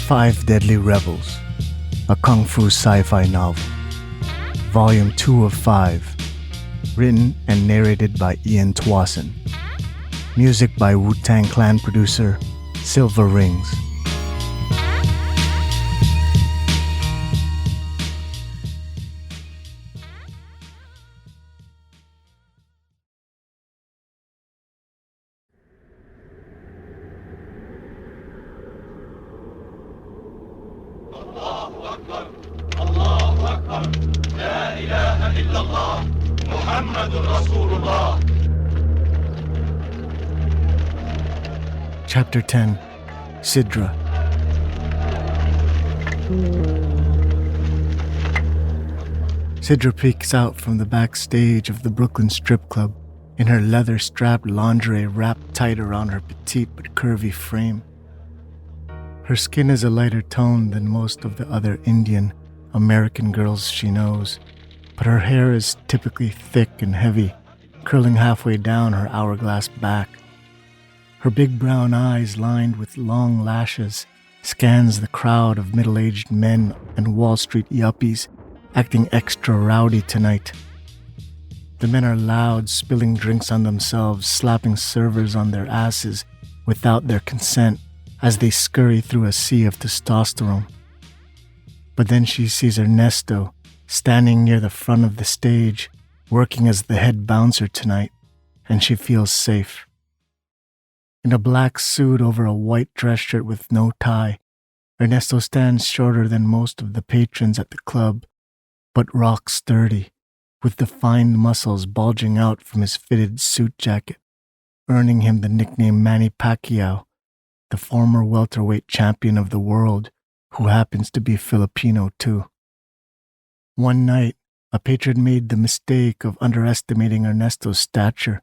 5 Deadly Rebels, a Kung Fu sci-fi novel. Volume 2 of 5, written and narrated by Tuason. Music by Wu-Tang Clan producer Silver Rings. Chapter 10, Sidra. Sidra peeks out from the backstage of the Brooklyn strip club in her leather-strapped lingerie wrapped tight around her petite but curvy frame. Her skin is a lighter tone than most of the other Indian American girls she knows, but her hair is typically thick and heavy, curling halfway down her hourglass back. Her big brown eyes, lined with long lashes, scans the crowd of middle-aged men and Wall Street yuppies acting extra rowdy tonight. The men are loud, spilling drinks on themselves, slapping servers on their asses without their consent as they scurry through a sea of testosterone. But then she sees Ernesto standing near the front of the stage, working as the head bouncer tonight, and she feels safe. In a black suit over a white dress shirt with no tie, Ernesto stands shorter than most of the patrons at the club, but rock sturdy, with defined muscles bulging out from his fitted suit jacket, earning him the nickname Manny Pacquiao, the former welterweight champion of the world, who happens to be Filipino too. One night, a patron made the mistake of underestimating Ernesto's stature,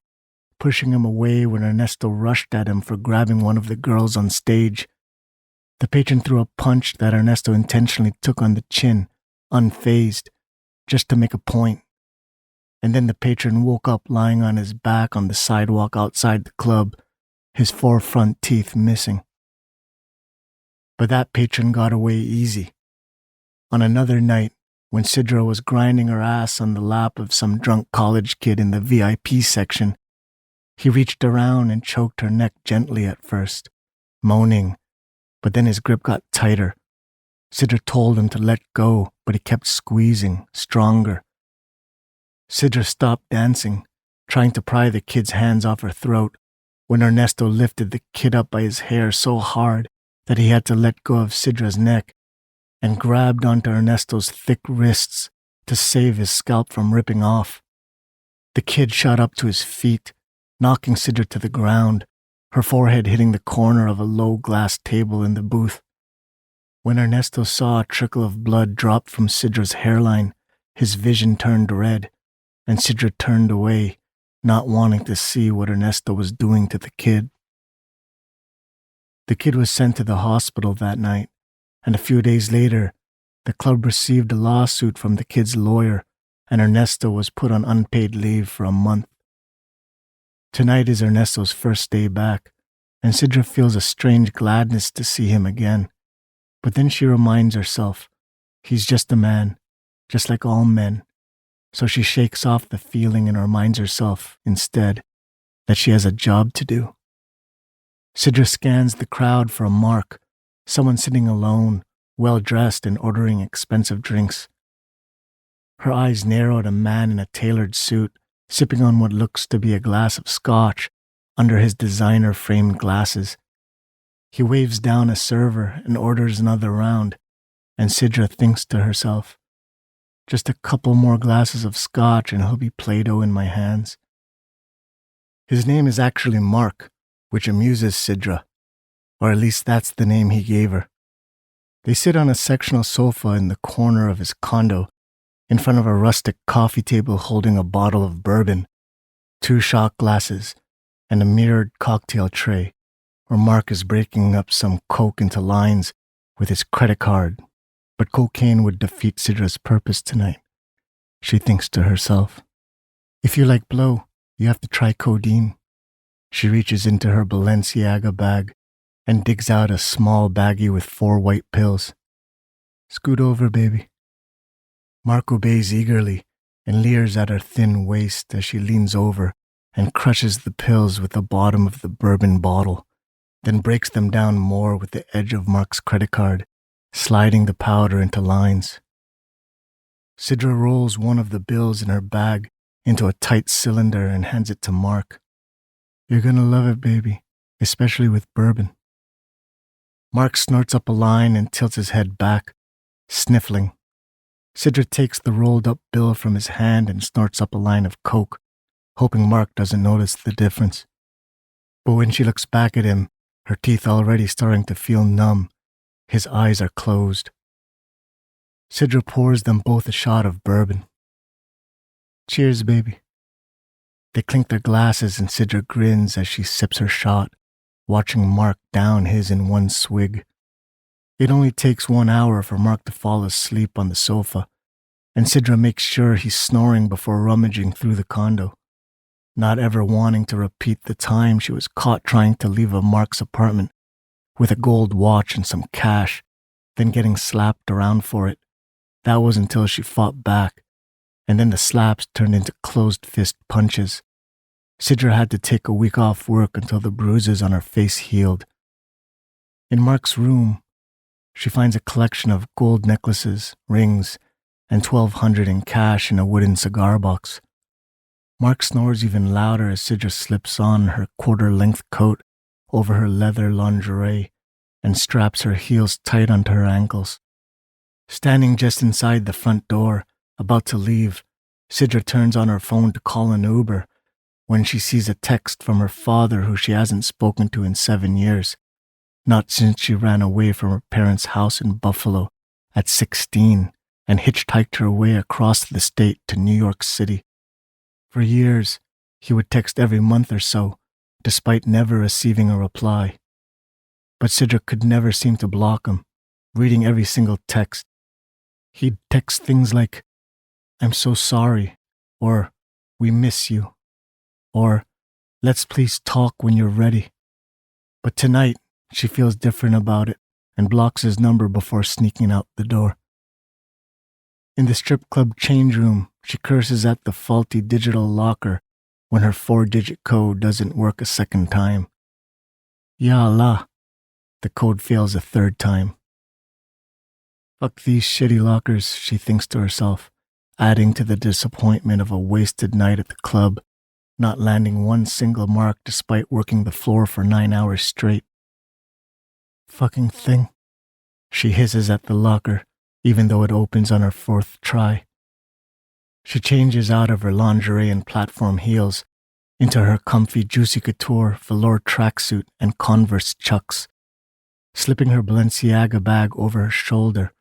pushing him away when Ernesto rushed at him for grabbing one of the girls on stage. The patron threw a punch that Ernesto intentionally took on the chin, unfazed, just to make a point. And then the patron woke up lying on his back on the sidewalk outside the club, his 4 front teeth missing. But that patron got away easy. On another night, when Sidra was grinding her ass on the lap of some drunk college kid in the VIP section, he reached around and choked her neck gently at first, moaning, but then his grip got tighter. Sidra told him to let go, but he kept squeezing, stronger. Sidra stopped dancing, trying to pry the kid's hands off her throat, when Ernesto lifted the kid up by his hair so hard that he had to let go of Sidra's neck and grabbed onto Ernesto's thick wrists to save his scalp from ripping off. The kid shot up to his feet, knocking Sidra to the ground, her forehead hitting the corner of a low glass table in the booth. When Ernesto saw a trickle of blood drop from Sidra's hairline, his vision turned red, and Sidra turned away, not wanting to see what Ernesto was doing to the kid. The kid was sent to the hospital that night, and a few days later, the club received a lawsuit from the kid's lawyer, and Ernesto was put on unpaid leave for a month. Tonight is Ernesto's first day back, and Sidra feels a strange gladness to see him again. But then she reminds herself, he's just a man, just like all men. So she shakes off the feeling and reminds herself, instead, that she has a job to do. Sidra scans the crowd for a mark, someone sitting alone, well-dressed and ordering expensive drinks. Her eyes narrow at a man in a tailored suit, sipping on what looks to be a glass of scotch under his designer-framed glasses. He waves down a server and orders another round, and Sidra thinks to herself, just a couple more glasses of scotch and he'll be Play-Doh in my hands. His name is actually Mark, which amuses Sidra, or at least that's the name he gave her. They sit on a sectional sofa in the corner of his condo, in front of a rustic coffee table holding a bottle of bourbon, 2 shot glasses, and a mirrored cocktail tray, where Mark is breaking up some coke into lines with his credit card. But cocaine would defeat Sidra's purpose tonight, she thinks to herself. If you like blow, you have to try codeine. She reaches into her Balenciaga bag and digs out a small baggie with 4 white pills. Scoot over, baby. Mark obeys eagerly and leers at her thin waist as she leans over and crushes the pills with the bottom of the bourbon bottle, then breaks them down more with the edge of Mark's credit card, sliding the powder into lines. Sidra rolls one of the bills in her bag into a tight cylinder and hands it to Mark. You're gonna love it, baby, especially with bourbon. Mark snorts up a line and tilts his head back, sniffling. Sidra takes the rolled up bill from his hand and snorts up a line of coke, hoping Mark doesn't notice the difference. But when she looks back at him, her teeth already starting to feel numb, his eyes are closed. Sidra pours them both a shot of bourbon. Cheers, baby. They clink their glasses and Sidra grins as she sips her shot, watching Mark down his in one swig. It only takes 1 hour for Mark to fall asleep on the sofa, and Sidra makes sure he's snoring before rummaging through the condo, not ever wanting to repeat the time she was caught trying to leave Mark's apartment with a gold watch and some cash, then getting slapped around for it. That was until she fought back, and then the slaps turned into closed fist punches. Sidra had to take a week off work until the bruises on her face healed. In Mark's room, she finds a collection of gold necklaces, rings, and $1,200 in cash in a wooden cigar box. Mark snores even louder as Sidra slips on her quarter-length coat over her leather lingerie and straps her heels tight onto her ankles. Standing just inside the front door, about to leave, Sidra turns on her phone to call an Uber when she sees a text from her father who she hasn't spoken to in 7 years, not since she ran away from her parents' house in Buffalo at 16 and hitchhiked her way across the state to New York City. For years, he would text every month or so, despite never receiving a reply. But Sidra could never seem to block him, reading every single text. He'd text things like, I'm so sorry, or we miss you, or let's please talk when you're ready. But tonight, she feels different about it and blocks his number before sneaking out the door. In the strip club change room, she curses at the faulty digital locker when her 4-digit code doesn't work a second time. Ya Allah, the code fails a third time. Fuck these shitty lockers, she thinks to herself, adding to the disappointment of a wasted night at the club, not landing one single mark despite working the floor for 9 hours straight. Fucking thing, she hisses at the locker, even though it opens on her 4th try. She changes out of her lingerie and platform heels into her comfy Juicy Couture velour tracksuit and Converse chucks. Slipping her Balenciaga bag over her shoulder,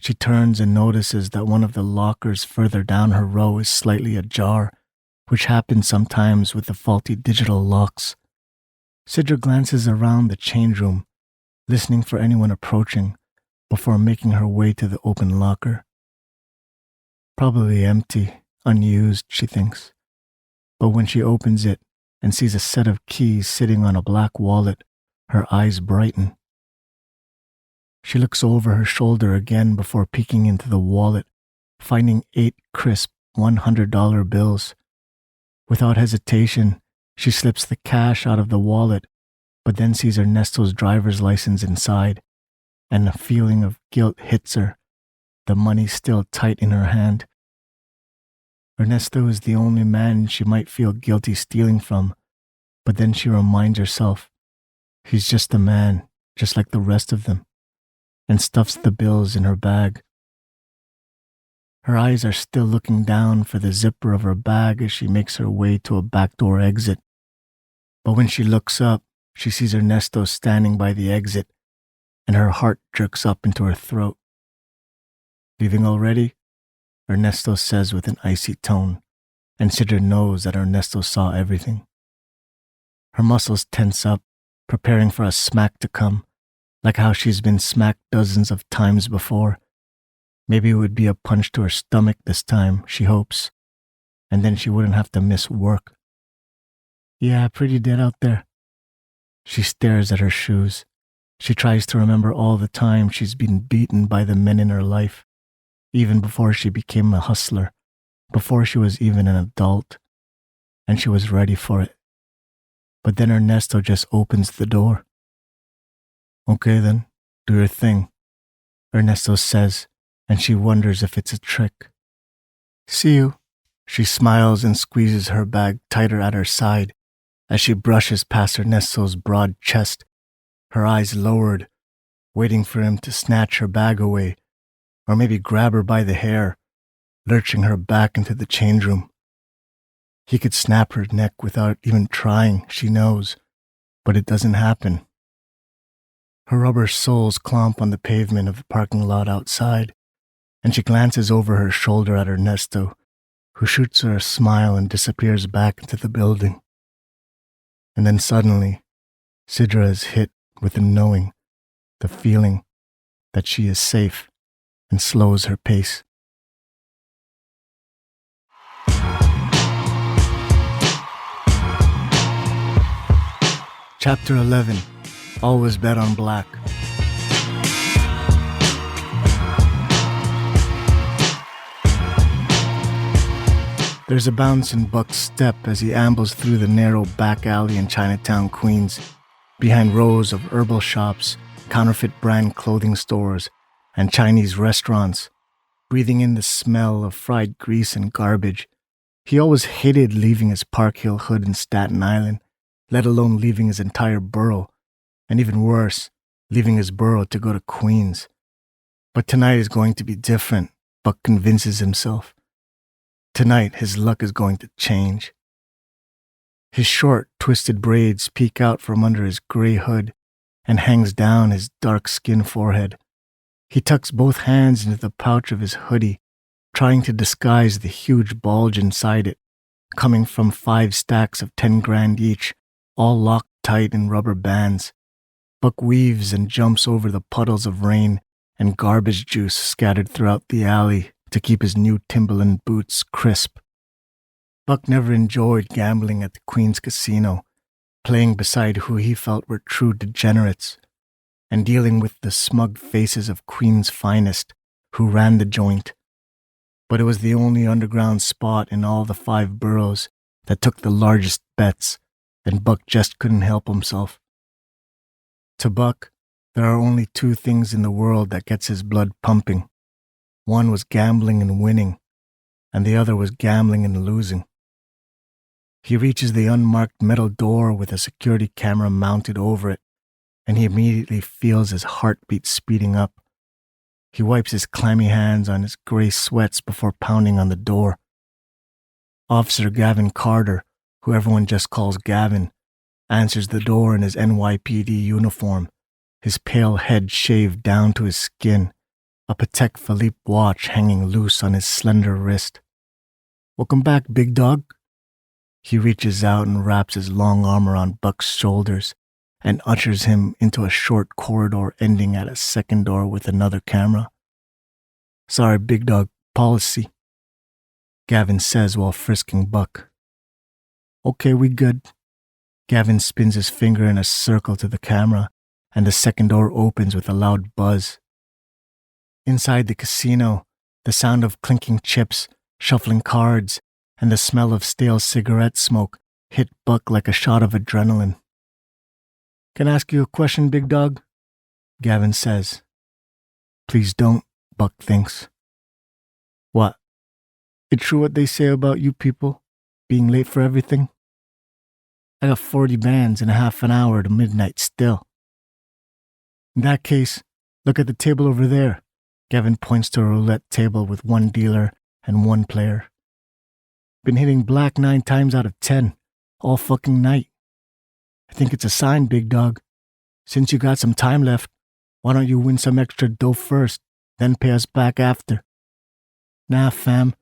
she turns and notices that one of the lockers further down her row is slightly ajar, which happens sometimes with the faulty digital locks. Sidra glances around the change room, listening for anyone approaching, before making her way to the open locker. Probably empty, unused, she thinks. But when she opens it and sees a set of keys sitting on a black wallet, her eyes brighten. She looks over her shoulder again before peeking into the wallet, finding 8 crisp $100 bills. Without hesitation, she slips the cash out of the wallet, but then sees Ernesto's driver's license inside, and a feeling of guilt hits her, the money still tight in her hand. Ernesto is the only man she might feel guilty stealing from, but then she reminds herself, he's just a man, just like the rest of them, and stuffs the bills in her bag. Her eyes are still looking down for the zipper of her bag as she makes her way to a backdoor exit. But when she looks up, she sees Ernesto standing by the exit, and her heart jerks up into her throat. Leaving already? Ernesto says with an icy tone, and Sidra knows that Ernesto saw everything. Her muscles tense up, preparing for a smack to come, like how she's been smacked dozens of times before. Maybe it would be a punch to her stomach this time, she hopes, and then she wouldn't have to miss work. Yeah, pretty dead out there. She stares at her shoes, She tries to remember all the time she's been beaten by the men in her life, even before she became a hustler, before she was even an adult, and she was ready for it. But then Ernesto just opens the door. Okay then, do your thing, Ernesto says, and she wonders if it's a trick. See you. She smiles and squeezes her bag tighter at her side as she brushes past Ernesto's broad chest, her eyes lowered, waiting for him to snatch her bag away, or maybe grab her by the hair, lurching her back into the change room. He could snap her neck without even trying, she knows, but it doesn't happen. Her rubber soles clomp on the pavement of the parking lot outside, and she glances over her shoulder at Ernesto, who shoots her a smile and disappears back into the building. And then suddenly, Sidra is hit with the knowing, the feeling that she is safe, and slows her pace. Chapter 11. Always Bet on Black. There's a bounce in Buck's step as he ambles through the narrow back alley in Chinatown, Queens, behind rows of herbal shops, counterfeit brand clothing stores, and Chinese restaurants, breathing in the smell of fried grease and garbage. He always hated leaving his Park Hill hood in Staten Island, let alone leaving his entire borough, and even worse, leaving his borough to go to Queens. But tonight is going to be different, Buck convinces himself. Tonight, his luck is going to change. His short, twisted braids peek out from under his gray hood and hangs down his dark-skinned forehead. He tucks both hands into the pouch of his hoodie, trying to disguise the huge bulge inside it, coming from 5 stacks of 10 grand each, all locked tight in rubber bands. Buck weaves and jumps over the puddles of rain and garbage juice scattered throughout the alley to keep his new Timberland boots crisp. Buck never enjoyed gambling at the Queen's Casino, playing beside who he felt were true degenerates, and dealing with the smug faces of Queen's finest who ran the joint. But it was the only underground spot in all the 5 boroughs that took the largest bets, and Buck just couldn't help himself. To Buck, there are only 2 things in the world that gets his blood pumping. One was gambling and winning, and the other was gambling and losing. He reaches the unmarked metal door with a security camera mounted over it, and he immediately feels his heartbeat speeding up. He wipes his clammy hands on his gray sweats before pounding on the door. Officer Gavin Carter, who everyone just calls Gavin, answers the door in his NYPD uniform, his pale head shaved down to his skin, a Patek Philippe watch hanging loose on his slender wrist. Welcome back, big dog. He reaches out and wraps his long arm around Buck's shoulders and ushers him into a short corridor ending at a second door with another camera. Sorry, big dog, policy, Gavin says while frisking Buck. Okay, we good. Gavin spins his finger in a circle to the camera, and the second door opens with a loud buzz. Inside the casino, the sound of clinking chips, shuffling cards, and the smell of stale cigarette smoke hit Buck like a shot of adrenaline. Can I ask you a question, big dog? Gavin says. Please don't, Buck thinks. What? It's true what they say about you people, being late for everything? I got 40 bands in a half an hour to midnight still. In that case, look at the table over there. Gavin points to a roulette table with 1 dealer and 1 player. Been hitting black 9 times out of 10, all fucking night. I think it's a sign, big dog. Since you got some time left, why don't you win some extra dough first, then pay us back after? Nah, fam.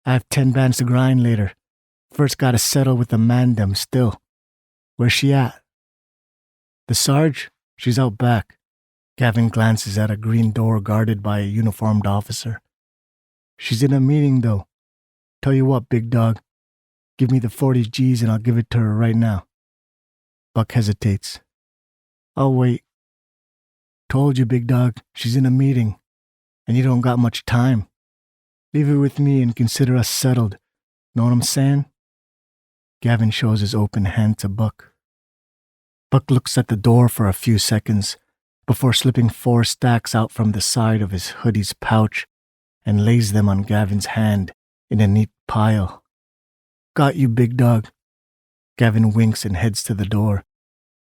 I have 10 bands to grind later. First gotta settle with the mandem still. Where's she at? The Sarge? She's out back. Gavin glances at a green door guarded by a uniformed officer. She's in a meeting, though. Tell you what, big dog. Give me the 40 G's and I'll give it to her right now. Buck hesitates. I'll wait. Told you, big dog, she's in a meeting, and you don't got much time. Leave it with me and consider us settled. Know what I'm saying? Gavin shows his open hand to Buck. Buck looks at the door for a few seconds before slipping 4 stacks out from the side of his hoodie's pouch and lays them on Gavin's hand in a neat pile. Got you, big dog. Gavin winks and heads to the door.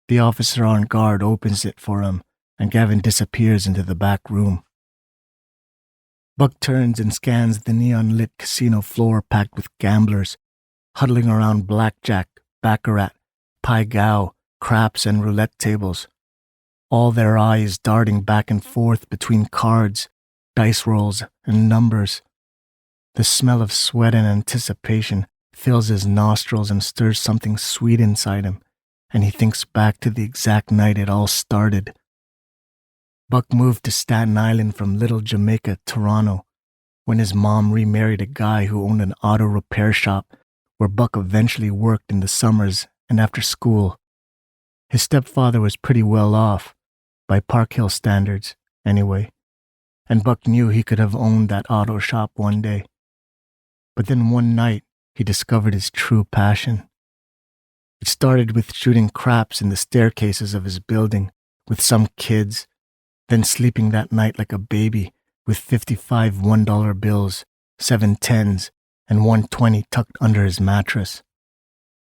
The officer on guard opens it for him, and Gavin disappears into the back room. Buck turns and scans the neon-lit casino floor packed with gamblers, huddling around blackjack, baccarat, pai gow, craps, and roulette tables, all their eyes darting back and forth between cards, dice rolls, and numbers. The smell of sweat and anticipation fills his nostrils and stirs something sweet inside him, and he thinks back to the exact night it all started. Buck moved to Staten Island from Little Jamaica, Toronto, when his mom remarried a guy who owned an auto repair shop where Buck eventually worked in the summers and after school. His stepfather was pretty well off, by Park Hill standards, anyway, and Buck knew he could have owned that auto shop one day. But then one night, he discovered his true passion. It started with shooting craps in the staircases of his building with some kids, then sleeping that night like a baby with 55 $1 bills, 7 10s, and 120 tucked under his mattress.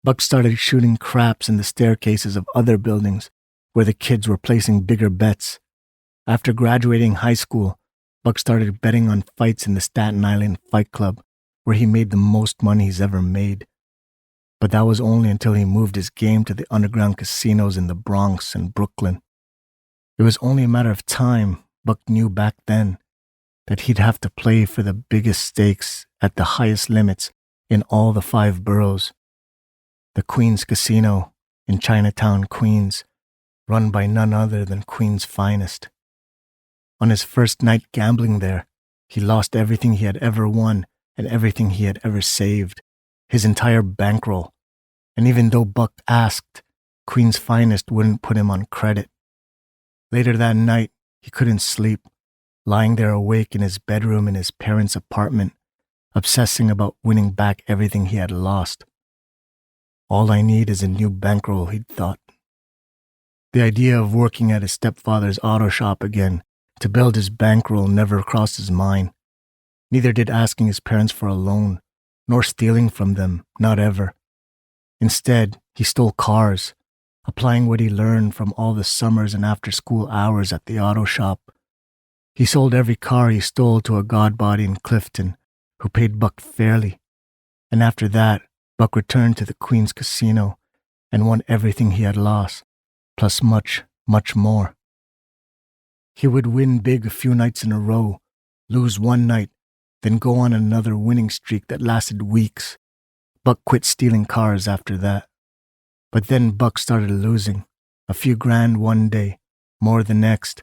Buck started shooting craps in the staircases of other buildings where the kids were placing bigger bets. After graduating high school, Buck started betting on fights in the Staten Island Fight Club, where he made the most money he's ever made. But that was only until he moved his game to the underground casinos in the Bronx and Brooklyn. It was only a matter of time, Buck knew back then, that he'd have to play for the biggest stakes at the highest limits in all the 5 boroughs. The Queen's Casino in Chinatown, Queens, run by none other than Queen's finest. On his first night gambling there, he lost everything he had ever won and everything he had ever saved, his entire bankroll. And even though Buck asked, Queen's finest wouldn't put him on credit. Later that night, he couldn't sleep, lying there awake in his bedroom in his parents' apartment, obsessing about winning back everything he had lost. All I need is a new bankroll, he'd thought. The idea of working at his stepfather's auto shop again to build his bankroll never crossed his mind. Neither did asking his parents for a loan, nor stealing from them, not ever. Instead, he stole cars, applying what he learned from all the summers and after-school hours at the auto shop. He sold every car he stole to a godbody in Clifton, who paid Buck fairly. And after that, Buck returned to the Queen's Casino and won everything he had lost, plus much, much more. He would win big a few nights in a row, lose one night, then go on another winning streak that lasted weeks. Buck quit stealing cars after that. But then Buck started losing, a few grand one day, more the next,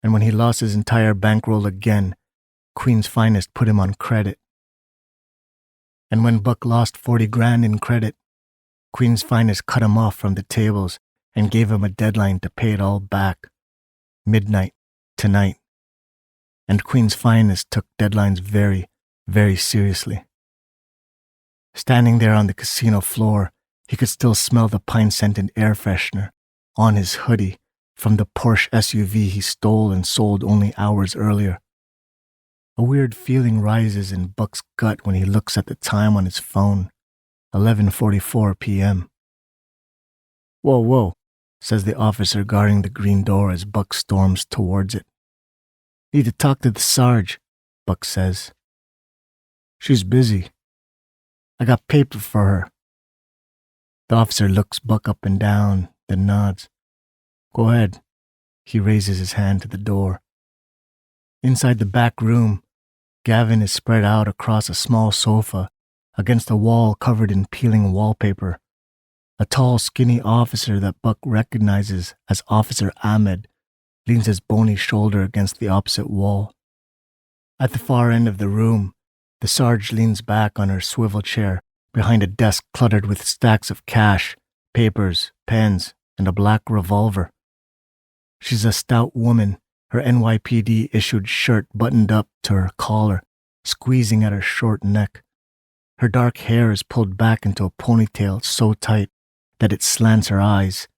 and when he lost his entire bankroll again, Queen's finest put him on credit. And when Buck lost 40 grand in credit, Queen's finest cut him off from the tables and gave him a deadline to pay it all back. Midnight, tonight. And Queen's finest took deadlines very, very seriously. Standing there on the casino floor, he could still smell the pine-scented air freshener on his hoodie from the Porsche SUV he stole and sold only hours earlier. A weird feeling rises in Buck's gut when he looks at the time on his phone, 11:44 p.m. Whoa, says the officer guarding the green door as Buck storms towards it. Need to talk to the Sarge, Buck says. She's busy. I got paper for her. The officer looks Buck up and down, then nods. Go ahead. He raises his hand to the door. Inside the back room, Gavin is spread out across a small sofa against a wall covered in peeling wallpaper. A tall, skinny officer that Buck recognizes as Officer Ahmed leans his bony shoulder against the opposite wall. At the far end of the room, the Sarge leans back on her swivel chair behind a desk cluttered with stacks of cash, papers, pens, and a black revolver. She's a stout woman, her NYPD-issued shirt buttoned up to her collar, squeezing at her short neck. Her dark hair is pulled back into a ponytail so tight that it slants her eyes.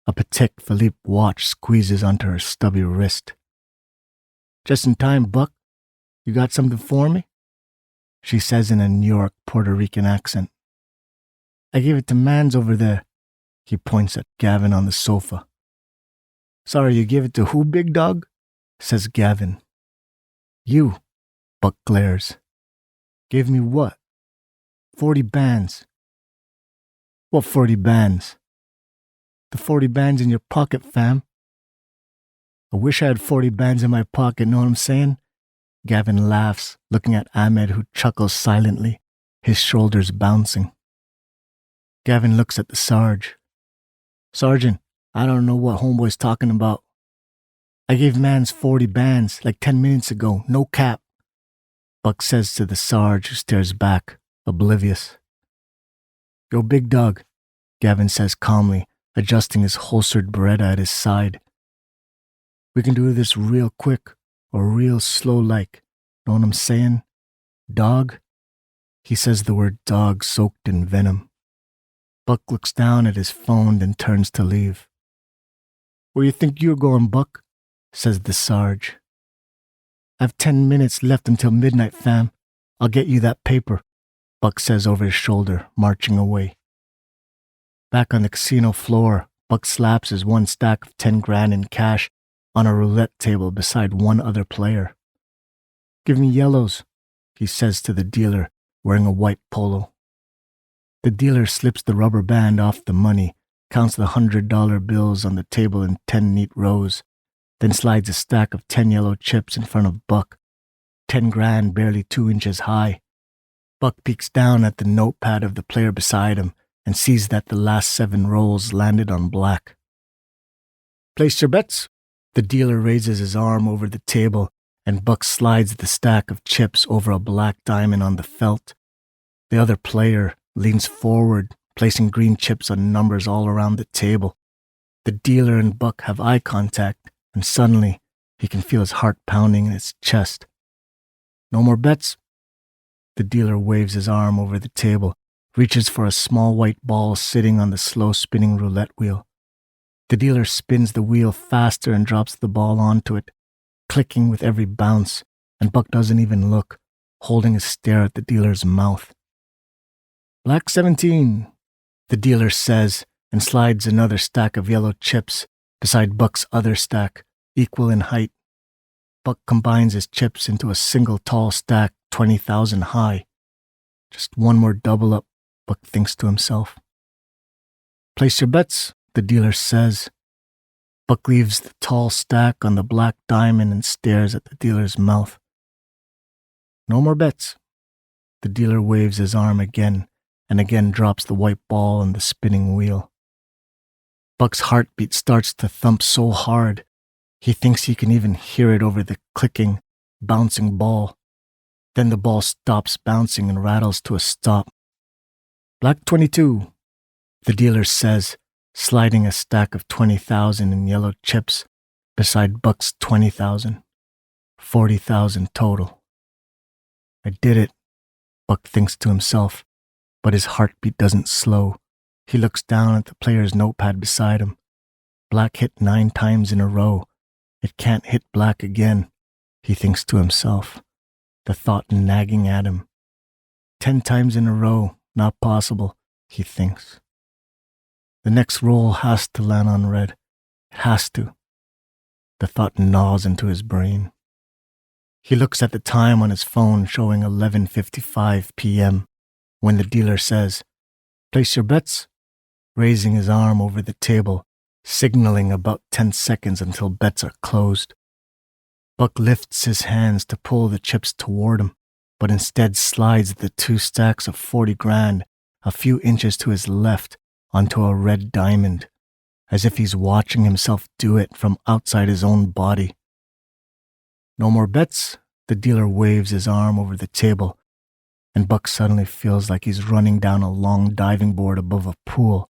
A Patek Philippe watch squeezes onto her stubby wrist. "Just in time, Buck. You got something for me?" she says in a New York, Puerto Rican accent. "I gave it to Mans over there." He points at Gavin on the sofa. "Sorry, you gave it to who, big dog?" says Gavin. "You," Buck glares. "Gave me what?" 40 bands. "What 40 bands?" "The 40 bands in your pocket, fam." "I wish I had 40 bands in my pocket, know what I'm saying?" Gavin laughs, looking at Ahmed, who chuckles silently, his shoulders bouncing. Gavin looks at the Sarge. "Sergeant, I don't know what homeboy's talking about. I gave Mans 40 bands like 10 minutes ago, no cap." Buck says to the Sarge, who stares back, oblivious. "Yo, big dog," Gavin says calmly, adjusting his holstered Beretta at his side. "We can do this real quick or real slow like, know what I'm saying? Dog?" He says the word dog soaked in venom. Buck looks down at his phone and turns to leave. "Where you think you're going, Buck?" says the Sarge. "I have 10 minutes left until midnight, fam. I'll get you that paper," Buck says over his shoulder, marching away. Back on the casino floor, Buck slaps his one stack of 10 grand in cash on a roulette table beside one other player. "Give me yellows," he says to the dealer, wearing a white polo. The dealer slips the rubber band off the money, counts the $100 bills on the table in 10 neat rows, then slides a stack of 10 yellow chips in front of Buck, 10 grand barely 2 inches high. Buck peeks down at the notepad of the player beside him and sees that the last 7 rolls landed on black. "Place your bets." The dealer raises his arm over the table and Buck slides the stack of chips over a black diamond on the felt. The other player leans forward, placing green chips on numbers all around the table. The dealer and Buck have eye contact, and suddenly he can feel his heart pounding in his chest. "No more bets?" The dealer waves his arm over the table, reaches for a small white ball sitting on the slow-spinning roulette wheel. The dealer spins the wheel faster and drops the ball onto it, clicking with every bounce, and Buck doesn't even look, holding a stare at the dealer's mouth. "Black 17, the dealer says, and slides another stack of yellow chips beside Buck's other stack, equal in height. Buck combines his chips into a single tall stack, 20,000 high. Just one more double up, Buck thinks to himself. "Place your bets," the dealer says. Buck leaves the tall stack on the black diamond and stares at the dealer's mouth. "No more bets." The dealer waves his arm again and again drops the white ball on the spinning wheel. Buck's heartbeat starts to thump so hard, he thinks he can even hear it over the clicking, bouncing ball. Then the ball stops bouncing and rattles to a stop. "Black 22, the dealer says, sliding a stack of 20,000 in yellow chips beside Buck's 20,000. 40,000 total. "I did it," Buck thinks to himself, but his heartbeat doesn't slow. He looks down at the player's notepad beside him. Black hit 9 times in a row. It can't hit black again, he thinks to himself, the thought nagging at him. 10 times in a row, not possible, he thinks. The next roll has to land on red. It has to. The thought gnaws into his brain. He looks at the time on his phone showing 11:55 p.m. when the dealer says, "Place your bets," raising his arm over the table, signaling about 10 seconds until bets are closed. Buck lifts his hands to pull the chips toward him, but instead slides the 2 stacks of 40 grand a few inches to his left onto a red diamond, as if he's watching himself do it from outside his own body. "No more bets," the dealer waves his arm over the table, and Buck suddenly feels like he's running down a long diving board above a pool.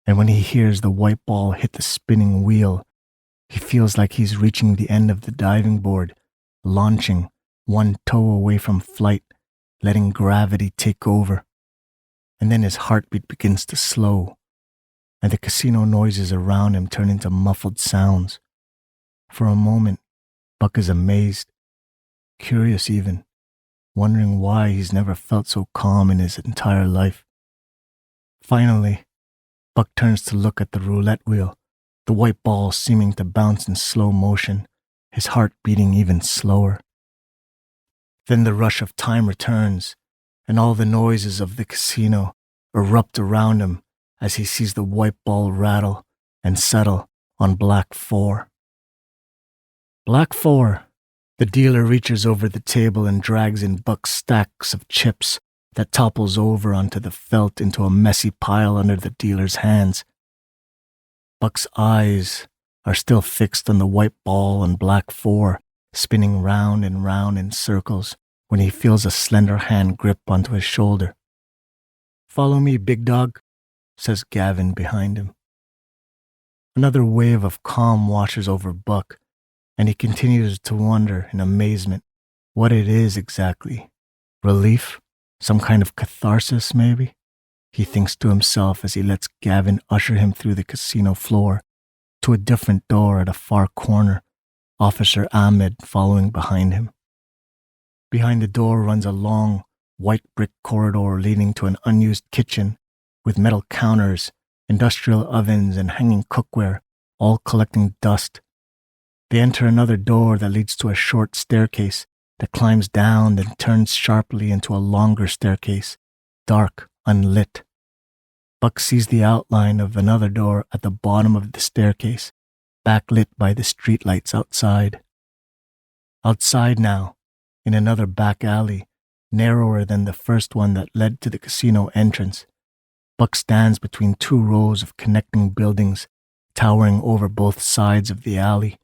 And when he hears the white ball hit the spinning wheel, He feels like he's reaching the end of the diving board, launching, one toe away from flight, letting gravity take over. And then his heartbeat begins to slow, and the casino noises around him turn into muffled sounds. For a moment, Buck is amazed, curious even, wondering why he's never felt so calm in his entire life. Finally, Buck turns to look at the roulette wheel, the white ball seeming to bounce in slow motion, his heart beating even slower. Then the rush of time returns, and all the noises of the casino erupt around him as he sees the white ball rattle and settle on Black 4. Black 4. The dealer reaches over the table and drags in Buck's stacks of chips that topples over onto the felt into a messy pile under the dealer's hands. Buck's eyes are still fixed on the white ball and Black 4, spinning round and round in circles when he feels a slender hand grip onto his shoulder. "Follow me, big dog," says Gavin behind him. Another wave of calm washes over Buck, and he continues to wonder in amazement what it is exactly. Relief? Some kind of catharsis, maybe? He thinks to himself as he lets Gavin usher him through the casino floor to a different door at a far corner, Officer Ahmed following behind him. Behind the door runs a long, white brick corridor leading to an unused kitchen with metal counters, industrial ovens, and hanging cookware, all collecting dust. They enter another door that leads to a short staircase that climbs down and turns sharply into a longer staircase, dark, unlit. Buck sees the outline of another door at the bottom of the staircase, backlit by the streetlights outside. Outside now, in another back alley, narrower than the first one that led to the casino entrance, Buck stands between two rows of connecting buildings, towering over both sides of the alley.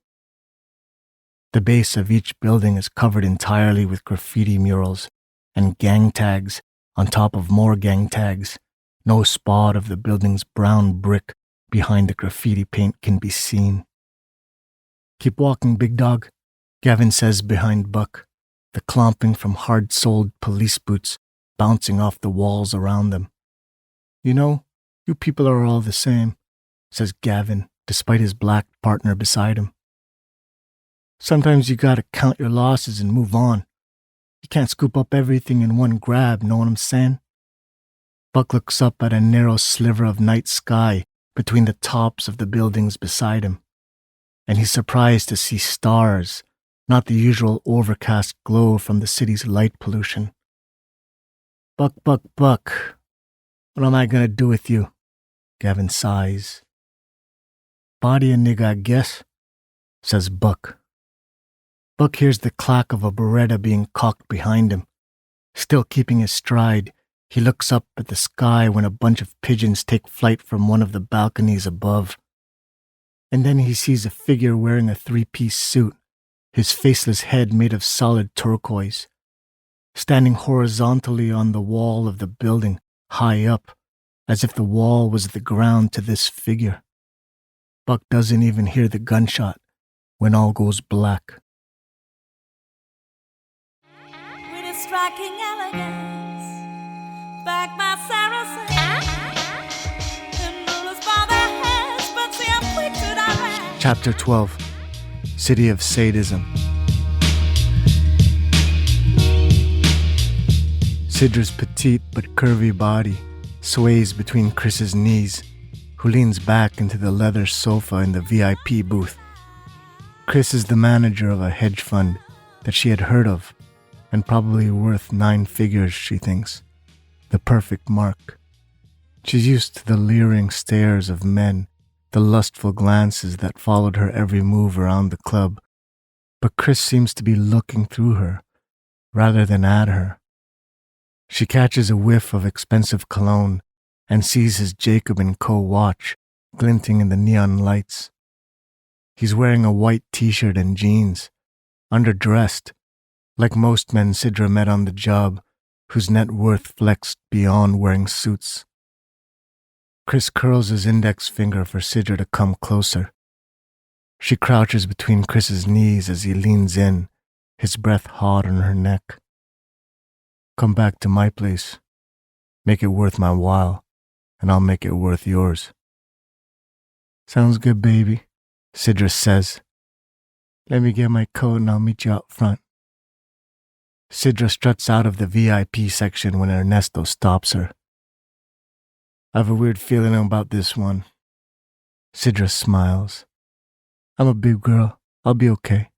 The base of each building is covered entirely with graffiti murals and gang tags on top of more gang tags. No spot of the building's brown brick behind the graffiti paint can be seen. "Keep walking, big dog," Gavin says behind Buck, the clomping from hard-soled police boots bouncing off the walls around them. "You know, you people are all the same," says Gavin, despite his black partner beside him. "Sometimes you gotta count your losses and move on. You can't scoop up everything in one grab, know what I'm saying?" Buck looks up at a narrow sliver of night sky between the tops of the buildings beside him, and he's surprised to see stars, not the usual overcast glow from the city's light pollution. "Buck, Buck, Buck, what am I gonna do with you?" Gavin sighs. "Body a nigga, I guess," says Buck. Buck hears the clack of a Beretta being cocked behind him. Still keeping his stride, he looks up at the sky when a bunch of pigeons take flight from one of the balconies above. And then he sees a figure wearing a three-piece suit, his faceless head made of solid turquoise, standing horizontally on the wall of the building, high up, as if the wall was the ground to this figure. Buck doesn't even hear the gunshot when all goes black. Striking elegance, back by Saracens, and rulers by their heads, but see I'm quick to direct. Chapter 12. City of Sadism. Sidra's petite but curvy body sways between Chris's knees, who leans back into the leather sofa in the VIP booth. Chris is the manager of a hedge fund that she had heard of, and probably worth 9 figures, she thinks. The perfect mark. She's used to the leering stares of men, the lustful glances that followed her every move around the club. But Chris seems to be looking through her, rather than at her. She catches a whiff of expensive cologne and sees his Jacob & Co. watch glinting in the neon lights. He's wearing a white t-shirt and jeans, underdressed, like most men Sidra met on the job, whose net worth flexed beyond wearing suits. Chris curls his index finger for Sidra to come closer. She crouches between Chris's knees as he leans in, his breath hot on her neck. Come back to my place. Make it worth my while, and I'll make it worth yours. Sounds good, baby, Sidra says. Let me get my coat and I'll meet you out front. Sidra struts out of the VIP section when Ernesto stops her. I have a weird feeling about this one. Sidra smiles. I'm a big girl. I'll be okay.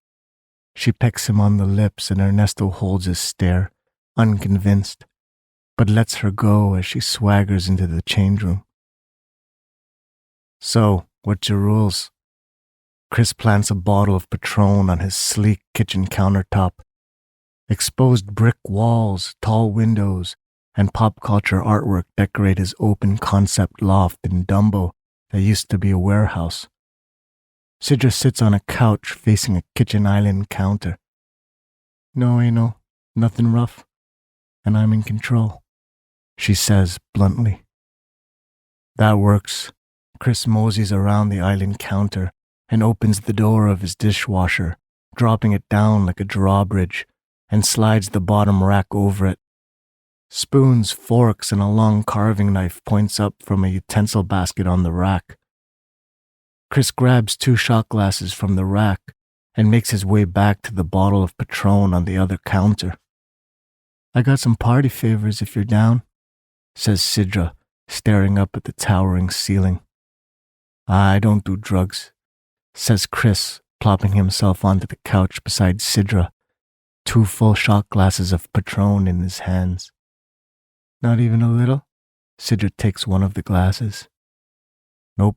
She pecks him on the lips and Ernesto holds his stare, unconvinced, but lets her go as she swaggers into the change room. So, what's your rules? Chris plants a bottle of Patron on his sleek kitchen countertop. Exposed brick walls, tall windows, and pop culture artwork decorate his open concept loft in Dumbo that used to be a warehouse. Sidra sits on a couch facing a kitchen island counter. No, nothing rough, and I'm in control, she says bluntly. That works. Chris moseys around the island counter and opens the door of his dishwasher, dropping it down like a drawbridge, and slides the bottom rack over it. Spoons, forks, and a long carving knife points up from a utensil basket on the rack. Chris grabs 2 shot glasses from the rack and makes his way back to the bottle of Patron on the other counter. I got some party favors if you're down, says Sidra, staring up at the towering ceiling. I don't do drugs, says Chris, plopping himself onto the couch beside Sidra, 2 full shot glasses of Patron in his hands. Not even a little? Sidra takes one of the glasses. Nope,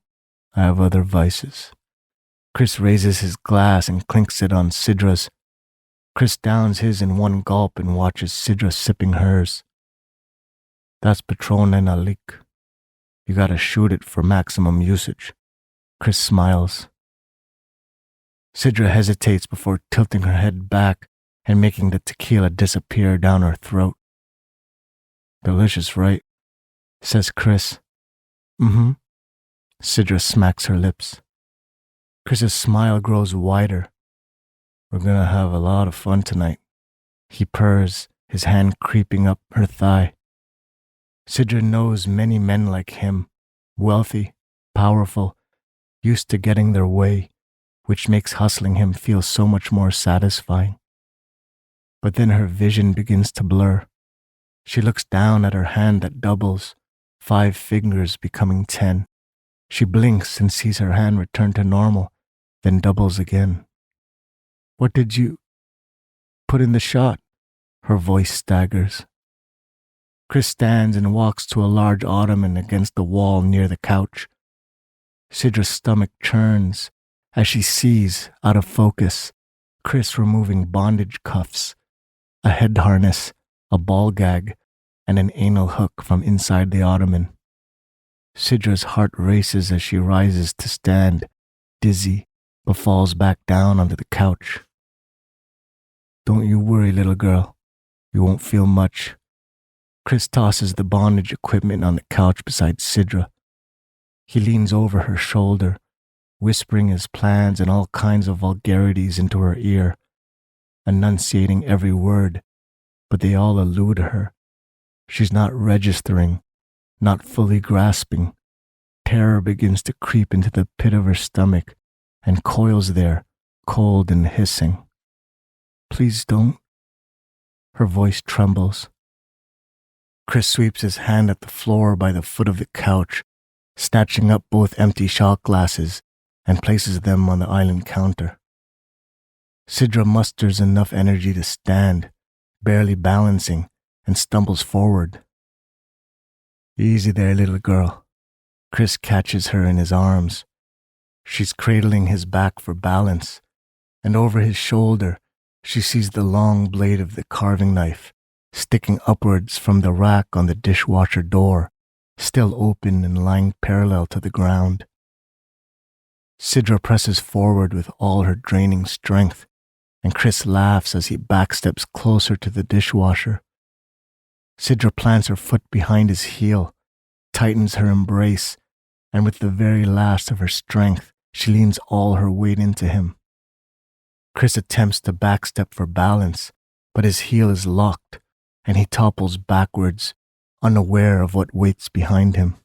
I have other vices. Chris raises his glass and clinks it on Sidra's. Chris downs his in one gulp and watches Sidra sipping hers. That's Patron en Alik. You gotta shoot it for maximum usage. Chris smiles. Sidra hesitates before tilting her head back and making the tequila disappear down her throat. Delicious, right? Says Chris. Mm-hmm. Sidra smacks her lips. Chris's smile grows wider. We're gonna have a lot of fun tonight. He purrs, his hand creeping up her thigh. Sidra knows many men like him, wealthy, powerful, used to getting their way, which makes hustling him feel so much more satisfying. But then her vision begins to blur. She looks down at her hand that doubles, 5 fingers becoming 10. She blinks and sees her hand return to normal, then doubles again. What did you put in the shot? Her voice staggers. Chris stands and walks to a large ottoman against the wall near the couch. Sidra's stomach churns as she sees, out of focus, Chris removing bondage cuffs, a head harness, a ball gag, and an anal hook from inside the ottoman. Sidra's heart races as she rises to stand, dizzy, but falls back down onto the couch. Don't you worry, little girl. You won't feel much. Chris tosses the bondage equipment on the couch beside Sidra. He leans over her shoulder, whispering his plans and all kinds of vulgarities into her ear, enunciating every word, but they all elude her. She's not registering, not fully grasping. Terror begins to creep into the pit of her stomach and coils there, cold and hissing. Please don't. Her voice trembles. Chris sweeps his hand at the floor by the foot of the couch, snatching up both empty shot glasses and places them on the island counter. Sidra musters enough energy to stand, barely balancing, and stumbles forward. Easy there, little girl. Chris catches her in his arms. She's cradling his back for balance, and over his shoulder, she sees the long blade of the carving knife sticking upwards from the rack on the dishwasher door, still open and lying parallel to the ground. Sidra presses forward with all her draining strength, and Chris laughs as he backsteps closer to the dishwasher. Sidra plants her foot behind his heel, tightens her embrace, and with the very last of her strength, She leans all her weight into him. Chris attempts to backstep for balance, but his heel is locked, and he topples backwards, unaware of what waits behind him.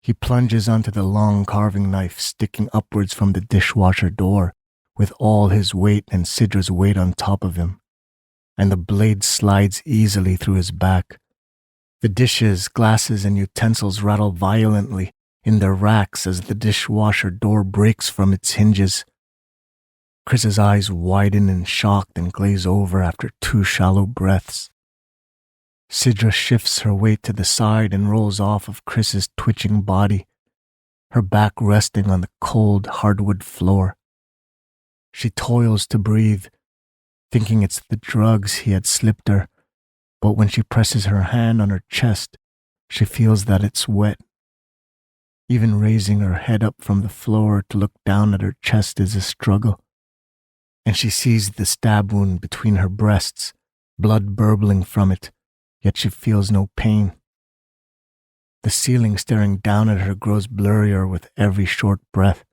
He plunges onto the long carving knife sticking upwards from the dishwasher door with all his weight and Sidra's weight on top of him, and the blade slides easily through his back. The dishes, glasses, and utensils rattle violently in their racks as the dishwasher door breaks from its hinges. Chris's eyes widen in shock and glaze over after 2 shallow breaths. Sidra shifts her weight to the side and rolls off of Chris's twitching body, her back resting on the cold hardwood floor. She toils to breathe, thinking it's the drugs he had slipped her, but when she presses her hand on her chest, she feels that it's wet. Even raising her head up from the floor to look down at her chest is a struggle, and she sees the stab wound between her breasts, blood burbling from it, yet she feels no pain. The ceiling staring down at her grows blurrier with every short breath.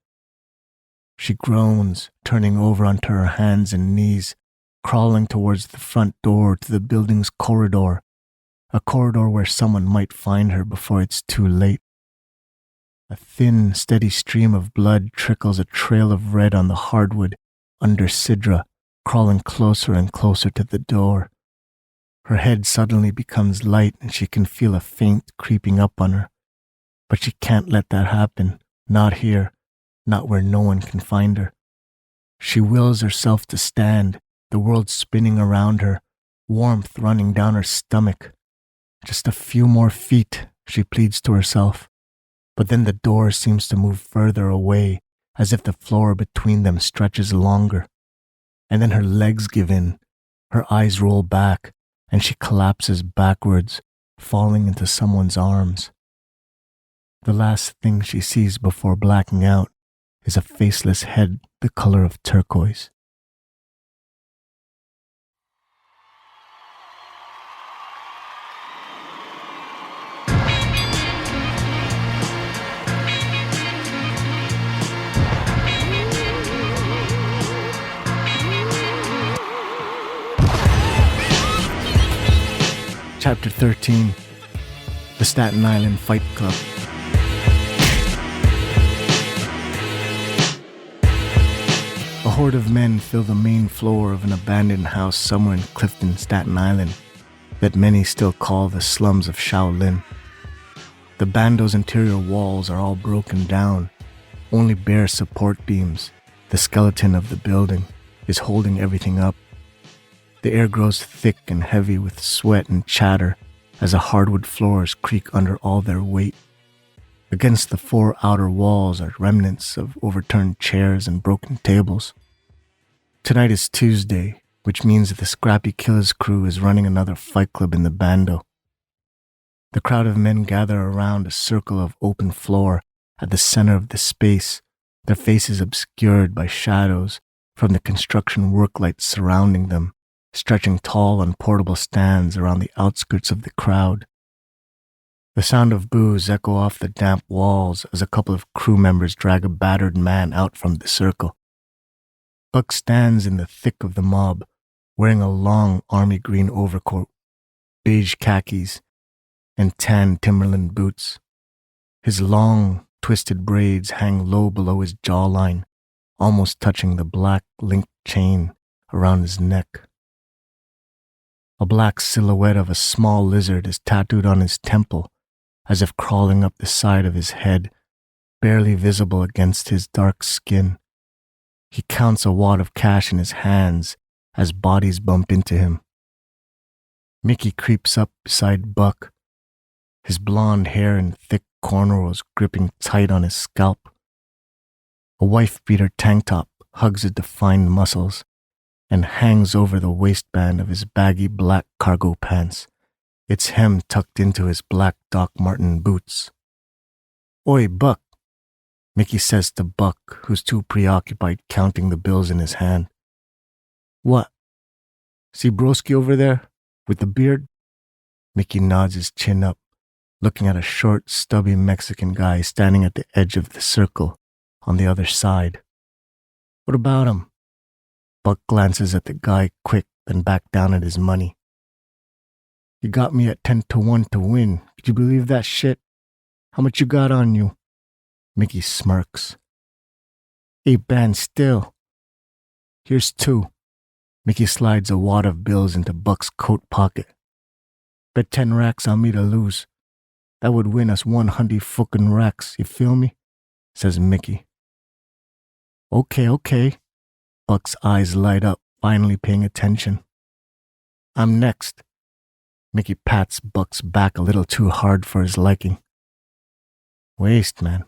She groans, turning over onto her hands and knees, crawling towards the front door to the building's corridor, a corridor where someone might find her before it's too late. A thin, steady stream of blood trickles a trail of red on the hardwood under Sidra, crawling closer and closer to the door. Her head suddenly becomes light and she can feel a faint creeping up on her. But she can't let that happen, not here, not where no one can find her. She wills herself to stand, the world spinning around her, warmth running down her stomach. Just a few more feet, she pleads to herself. But then the door seems to move further away, as if the floor between them stretches longer. And then her legs give in, her eyes roll back, and she collapses backwards, falling into someone's arms. The last thing she sees before blacking out is a faceless head the color of turquoise. Chapter 13, The Staten Island Fight Club. A horde of men fill the main floor of an abandoned house somewhere in Clifton, Staten Island, that many still call the slums of Shaolin. The bando's interior walls are all broken down, only bare support beams. The skeleton of the building is holding everything up. The air grows thick and heavy with sweat and chatter as the hardwood floors creak under all their weight. Against the 4 outer walls are remnants of overturned chairs and broken tables. Tonight is Tuesday, which means that the Scrappy Killers crew is running another fight club in the bando. The crowd of men gather around a circle of open floor at the center of the space, their faces obscured by shadows from the construction work lights surrounding them, stretching tall and portable stands around the outskirts of the crowd. The sound of boos echo off the damp walls as a couple of crew members drag a battered man out from the circle. Buck stands in the thick of the mob, wearing a long army green overcoat, beige khakis, and tan Timberland boots. His long, twisted braids hang low below his jawline, almost touching the black linked chain around his neck. A black silhouette of a small lizard is tattooed on his temple, as if crawling up the side of his head, barely visible against his dark skin. He counts a wad of cash in his hands as bodies bump into him. Mickey creeps up beside Buck, his blonde hair in thick cornrows gripping tight on his scalp. A wife-beater tank top hugs his defined muscles and hangs over the waistband of his baggy black cargo pants, its hem tucked into his black Doc Marten boots. "Oi, Buck," Mickey says to Buck, who's too preoccupied counting the bills in his hand. "What? See Broski over there, with the beard?" Mickey nods his chin up, looking at a short, stubby Mexican guy standing at the edge of the circle, on the other side. What about him? Buck glances at the guy quick, then back down at his money. You got me at 10-1 to win. Could you believe that shit? How much you got on you? Mickey smirks. 8 bands still. Here's 2. Mickey slides a wad of bills into Buck's coat pocket. Bet 10 racks on me to lose. That would win us 100 fucking racks, you feel me? Says Mickey. Okay. Buck's eyes light up, finally paying attention. I'm next. Mickey pats Buck's back a little too hard for his liking. Waste, man.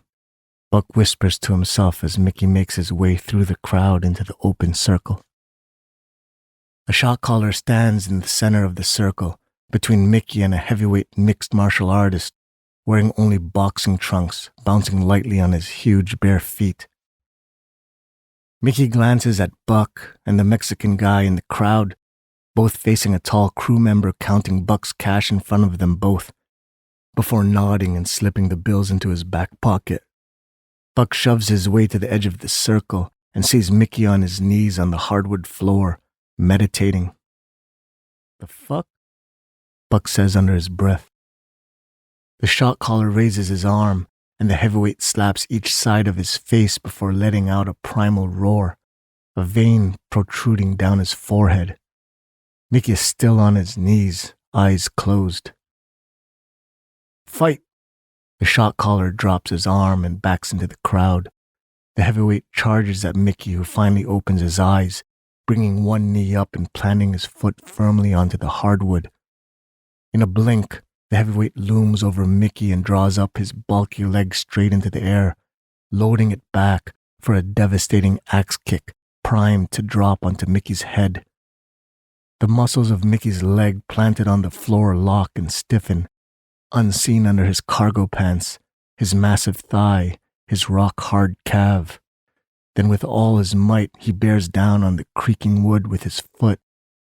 Buck whispers to himself as Mickey makes his way through the crowd into the open circle. A shot caller stands in the center of the circle between Mickey and a heavyweight mixed martial artist wearing only boxing trunks, bouncing lightly on his huge bare feet. Mickey glances at Buck and the Mexican guy in the crowd, both facing a tall crew member counting Buck's cash in front of them both, before nodding and slipping the bills into his back pocket. Buck shoves his way to the edge of the circle and sees Mickey on his knees on the hardwood floor, meditating. The fuck? Buck says under his breath. The shot caller raises his arm, and the heavyweight slaps each side of his face before letting out a primal roar, a vein protruding down his forehead. Mickey is still on his knees, eyes closed. Fight! The shot caller drops his arm and backs into the crowd. The heavyweight charges at Mickey, who finally opens his eyes, bringing one knee up and planting his foot firmly onto the hardwood. In a blink, the heavyweight looms over Mickey and draws up his bulky leg straight into the air, loading it back for a devastating axe kick primed to drop onto Mickey's head. The muscles of Mickey's leg planted on the floor lock and stiffen, unseen under his cargo pants, his massive thigh, his rock-hard calf. Then with all his might, he bears down on the creaking wood with his foot,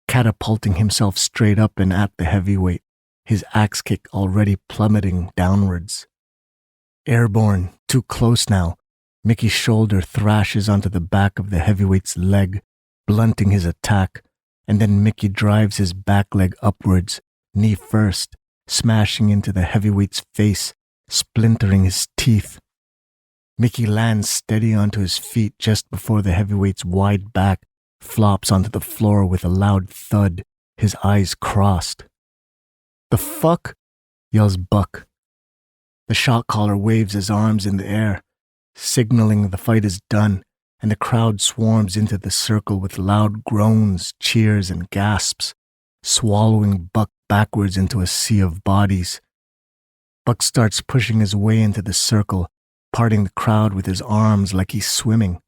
catapulting himself straight up and at the heavyweight, his axe kick already plummeting downwards. Airborne, too close now, Mickey's shoulder thrashes onto the back of the heavyweight's leg, blunting his attack, and then Mickey drives his back leg upwards, knee first, smashing into the heavyweight's face, splintering his teeth. Mickey lands steady onto his feet just before the heavyweight's wide back flops onto the floor with a loud thud, his eyes crossed. The fuck? Yells Buck. The shot caller waves his arms in the air, signaling the fight is done, and the crowd swarms into the circle with loud groans, cheers, and gasps, swallowing Buck backwards into a sea of bodies. Buck starts pushing his way into the circle, parting the crowd with his arms like he's swimming.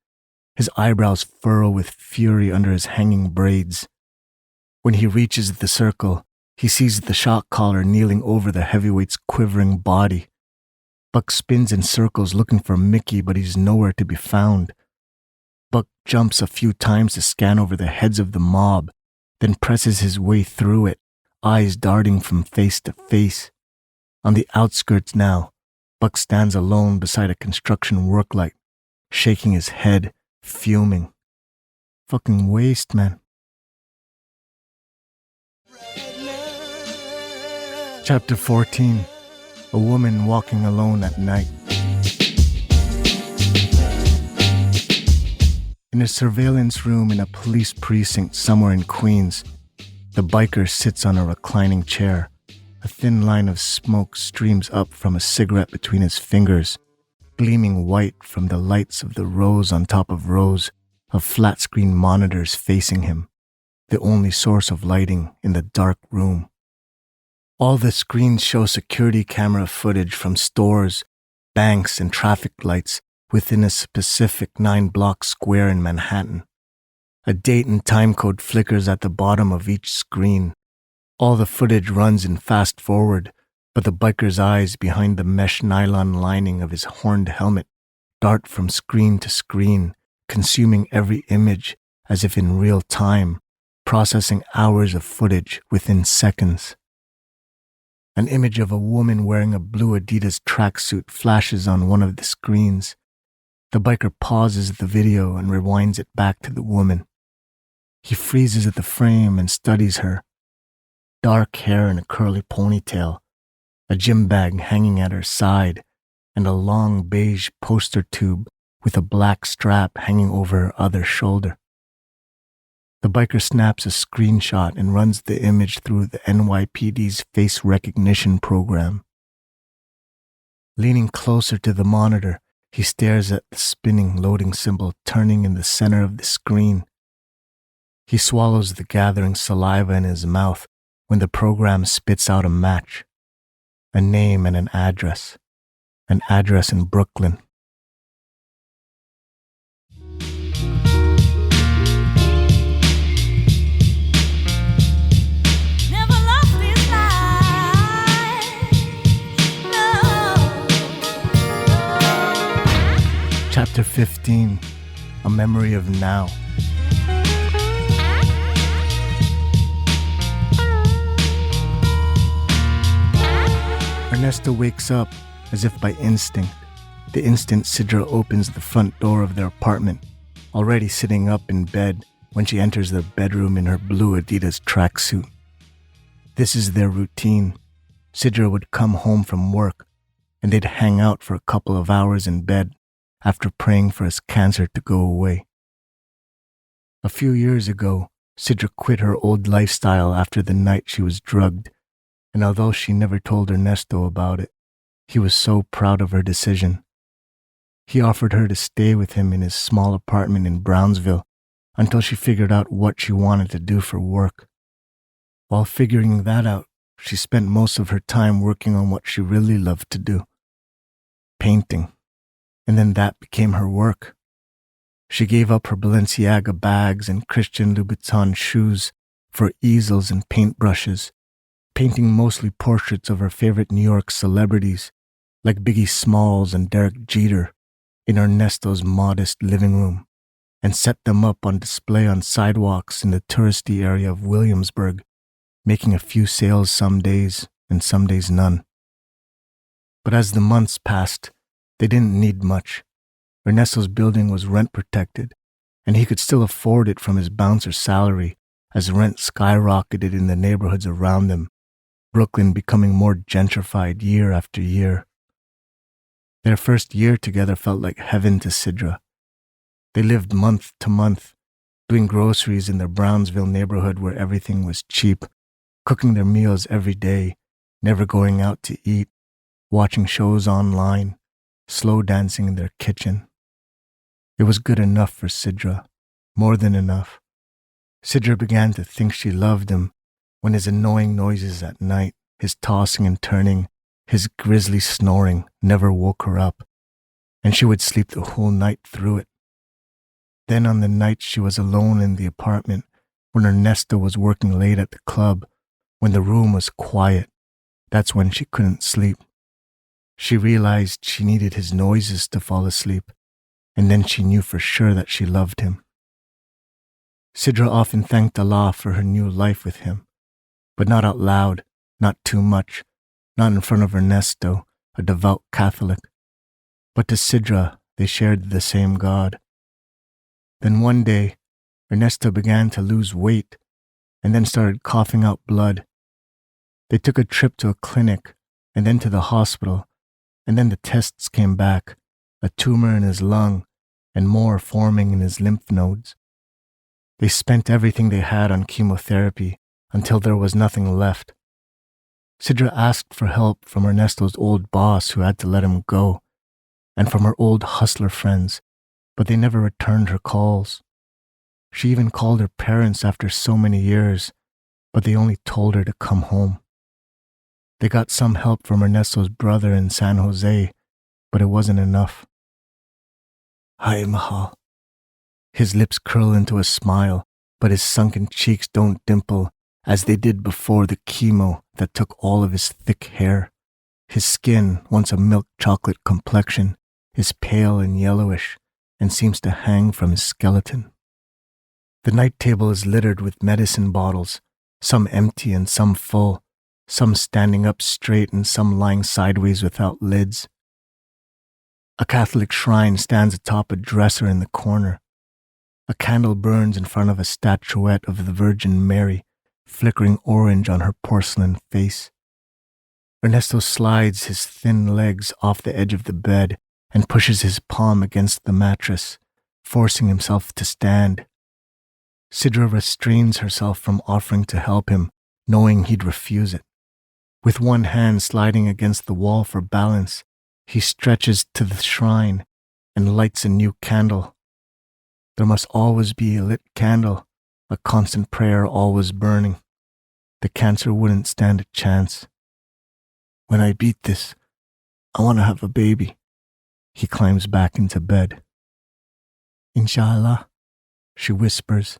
His eyebrows furrow with fury under his hanging braids. When he reaches the circle, he sees the shot caller kneeling over the heavyweight's quivering body. Buck spins in circles looking for Mickey, but he's nowhere to be found. Buck jumps a few times to scan over the heads of the mob, then presses his way through it, eyes darting from face to face. On the outskirts now, Buck stands alone beside a construction work light, shaking his head, fuming. Fucking waste, man. Chapter 14. A woman walking alone at night. In a surveillance room in a police precinct somewhere in Queens, the biker sits on a reclining chair. A thin line of smoke streams up from a cigarette between his fingers, gleaming white from the lights of the rows on top of rows of flat-screen monitors facing him, the only source of lighting in the dark room. All the screens show security camera footage from stores, banks, and traffic lights within a specific 9-block square in Manhattan. A date and time code flickers at the bottom of each screen. All the footage runs in fast forward, but the biker's eyes behind the mesh nylon lining of his horned helmet dart from screen to screen, consuming every image as if in real time, processing hours of footage within seconds. An image of a woman wearing a blue Adidas tracksuit flashes on one of the screens. The biker pauses the video and rewinds it back to the woman. He freezes at the frame and studies her. Dark hair in a curly ponytail, a gym bag hanging at her side, and a long beige poster tube with a black strap hanging over her other shoulder. The biker snaps a screenshot and runs the image through the NYPD's face recognition program. Leaning closer to the monitor, he stares at the spinning loading symbol turning in the center of the screen. He swallows the gathering saliva in his mouth when the program spits out a match, a name and an address in Brooklyn. Chapter 15, A Memory of Now. Ernesto wakes up as if by instinct, the instant Sidra opens the front door of their apartment, already sitting up in bed when she enters their bedroom in her blue Adidas tracksuit. This is their routine. Sidra would come home from work, and they'd hang out for a couple of hours in bed after praying for his cancer to go away. A few years ago, Sidra quit her old lifestyle after the night she was drugged, and although she never told Ernesto about it, he was so proud of her decision. He offered her to stay with him in his small apartment in Brownsville until she figured out what she wanted to do for work. While figuring that out, she spent most of her time working on what she really loved to do, painting. And then that became her work. She gave up her Balenciaga bags and Christian Louboutin shoes for easels and paintbrushes, painting mostly portraits of her favorite New York celebrities like Biggie Smalls and Derek Jeter in Ernesto's modest living room, and set them up on display on sidewalks in the touristy area of Williamsburg, making a few sales some days and some days none. But as the months passed, they didn't need much. Ernesto's building was rent protected, and he could still afford it from his bouncer salary as rent skyrocketed in the neighborhoods around them, Brooklyn becoming more gentrified year after year. Their first year together felt like heaven to Sidra. They lived month to month, doing groceries in their Brownsville neighborhood where everything was cheap, cooking their meals every day, never going out to eat, watching shows online, slow dancing in their kitchen. It was good enough for Sidra, more than enough. Sidra began to think she loved him when his annoying noises at night, his tossing and turning, his grisly snoring never woke her up, and she would sleep the whole night through it. Then on the night she was alone in the apartment, when Ernesto was working late at the club, when the room was quiet, that's when she couldn't sleep. She realized she needed his noises to fall asleep, and then she knew for sure that she loved him. Sidra often thanked Allah for her new life with him, but not out loud, not too much, not in front of Ernesto, a devout Catholic. But to Sidra, they shared the same God. Then one day, Ernesto began to lose weight and then started coughing out blood. They took a trip to a clinic and then to the hospital, and then the tests came back, a tumor in his lung and more forming in his lymph nodes. They spent everything they had on chemotherapy until there was nothing left. Sidra asked for help from Ernesto's old boss who had to let him go, and from her old hustler friends, but they never returned her calls. She even called her parents after so many years, but they only told her to come home. They got some help from Ernesto's brother in San Jose, but it wasn't enough. Hi, Mahal. His lips curl into a smile, but his sunken cheeks don't dimple as they did before the chemo that took all of his thick hair. His skin, once a milk chocolate complexion, is pale and yellowish and seems to hang from his skeleton. The night table is littered with medicine bottles, some empty and some full, some standing up straight and some lying sideways without lids. A Catholic shrine stands atop a dresser in the corner. A candle burns in front of a statuette of the Virgin Mary, flickering orange on her porcelain face. Ernesto slides his thin legs off the edge of the bed and pushes his palm against the mattress, forcing himself to stand. Sidra restrains herself from offering to help him, knowing he'd refuse it. With one hand sliding against the wall for balance, he stretches to the shrine and lights a new candle. There must always be a lit candle, a constant prayer always burning. The cancer wouldn't stand a chance. When I beat this, I want to have a baby. He climbs back into bed. Inshallah, she whispers,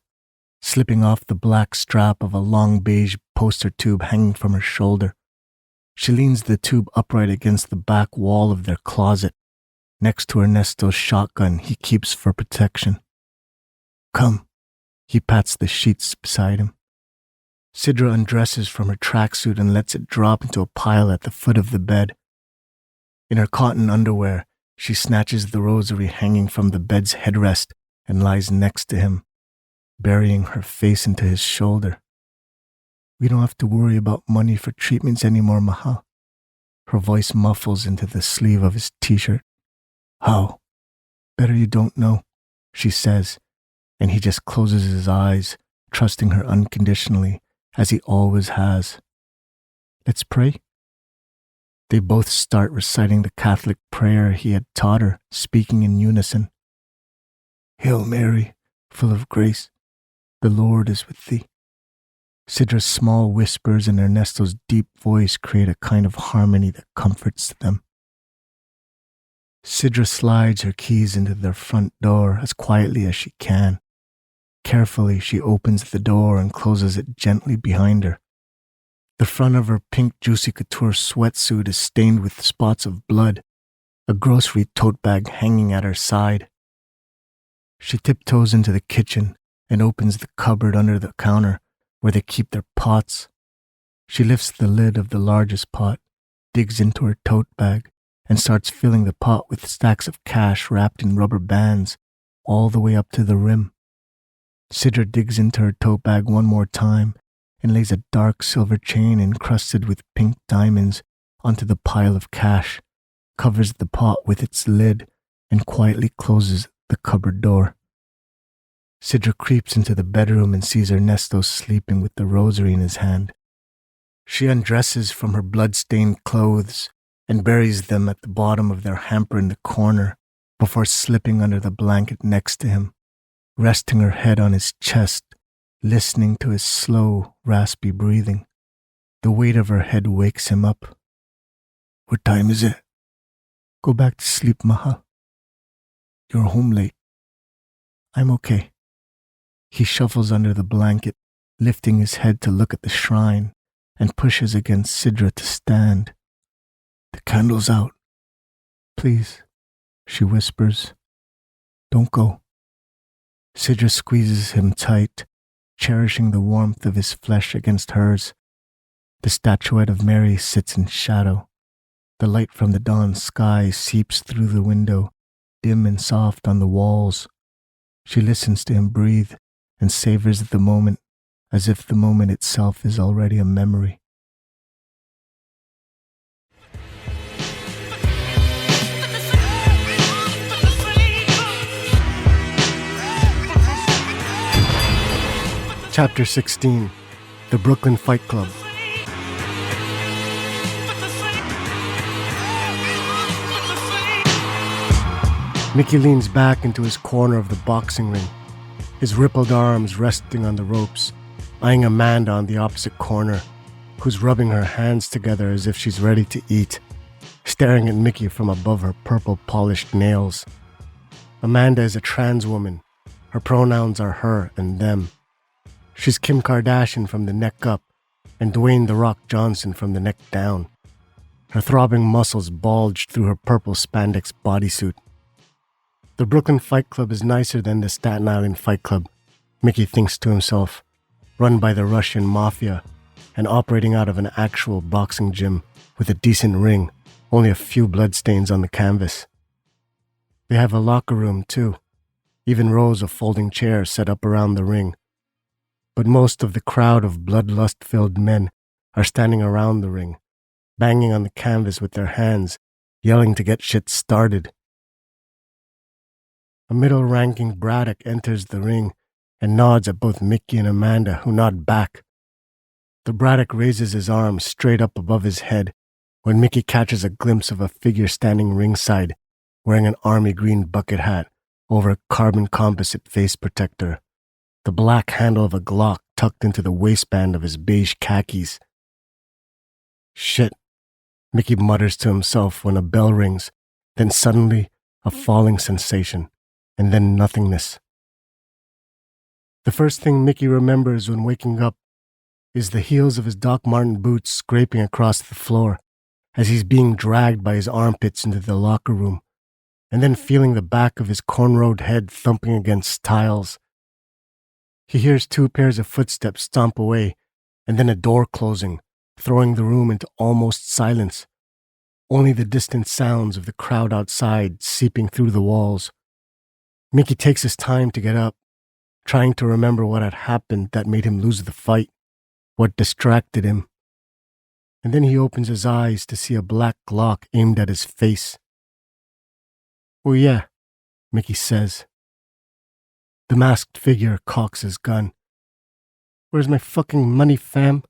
slipping off the black strap of a long beige poster tube hanging from her shoulder. She leans the tube upright against the back wall of their closet, next to Ernesto's shotgun he keeps for protection. Come, he pats the sheets beside him. Sidra undresses from her tracksuit and lets it drop into a pile at the foot of the bed. In her cotton underwear, she snatches the rosary hanging from the bed's headrest and lies next to him, burying her face into his shoulder. We don't have to worry about money for treatments anymore, Mahal. Her voice muffles into the sleeve of his t-shirt. How? Better you don't know, she says, and he just closes his eyes, trusting her unconditionally, as he always has. Let's pray. They both start reciting the Catholic prayer he had taught her, speaking in unison. Hail Mary, full of grace, the Lord is with thee. Sidra's small whispers and Ernesto's deep voice create a kind of harmony that comforts them. Sidra slides her keys into their front door as quietly as she can. Carefully, she opens the door and closes it gently behind her. The front of her pink Juicy Couture sweatsuit is stained with spots of blood, a grocery tote bag hanging at her side. She tiptoes into the kitchen and opens the cupboard under the counter where they keep their pots. She lifts the lid of the largest pot, digs into her tote bag, and starts filling the pot with stacks of cash wrapped in rubber bands all the way up to the rim. Sidra digs into her tote bag one more time and lays a dark silver chain encrusted with pink diamonds onto the pile of cash, covers the pot with its lid, and quietly closes the cupboard door. Sidra creeps into the bedroom and sees Ernesto sleeping with the rosary in his hand. She undresses from her blood-stained clothes and buries them at the bottom of their hamper in the corner before slipping under the blanket next to him, resting her head on his chest, listening to his slow, raspy breathing. The weight of her head wakes him up. What time is it? Go back to sleep, Mahal. You're home late. I'm okay. He shuffles under the blanket, lifting his head to look at the shrine, and pushes against Sidra to stand. The candle's out. Please, she whispers. Don't go. Sidra squeezes him tight, cherishing the warmth of his flesh against hers. The statuette of Mary sits in shadow. The light from the dawn sky seeps through the window, dim and soft on the walls. She listens to him breathe and savors the moment as if the moment itself is already a memory. Chapter 16, The Brooklyn Fight Club. Mickey leans back into his corner of the boxing ring, his rippled arms resting on the ropes, eyeing Amanda on the opposite corner, who's rubbing her hands together as if she's ready to eat, staring at Mickey from above her purple polished nails. Amanda is a trans woman. Her pronouns are her and them. She's Kim Kardashian from the neck up and Dwayne "The Rock" Johnson from the neck down. Her throbbing muscles bulged through her purple spandex bodysuit. The Brooklyn Fight Club is nicer than the Staten Island Fight Club, Mickey thinks to himself, run by the Russian mafia and operating out of an actual boxing gym with a decent ring, only a few bloodstains on the canvas. They have a locker room, too, even rows of folding chairs set up around the ring. But most of the crowd of bloodlust-filled men are standing around the ring, banging on the canvas with their hands, yelling to get shit started. A middle-ranking Braddock enters the ring and nods at both Mickey and Amanda, who nod back. The Braddock raises his arm straight up above his head when Mickey catches a glimpse of a figure standing ringside, wearing an army green bucket hat over a carbon composite face protector, the black handle of a Glock tucked into the waistband of his beige khakis. Shit, Mickey mutters to himself when a bell rings, then suddenly a falling sensation, and then nothingness. The first thing Mickey remembers when waking up is the heels of his Doc Marten boots scraping across the floor as he's being dragged by his armpits into the locker room, and then feeling the back of his cornrowed head thumping against tiles. He hears 2 pairs of footsteps stomp away, and then a door closing, throwing the room into almost silence, only the distant sounds of the crowd outside seeping through the walls. Mickey takes his time to get up, trying to remember what had happened that made him lose the fight, what distracted him. And then he opens his eyes to see a black Glock aimed at his face. "Oh yeah," Mickey says. The masked figure cocks his gun. "Where's my fucking money, fam?"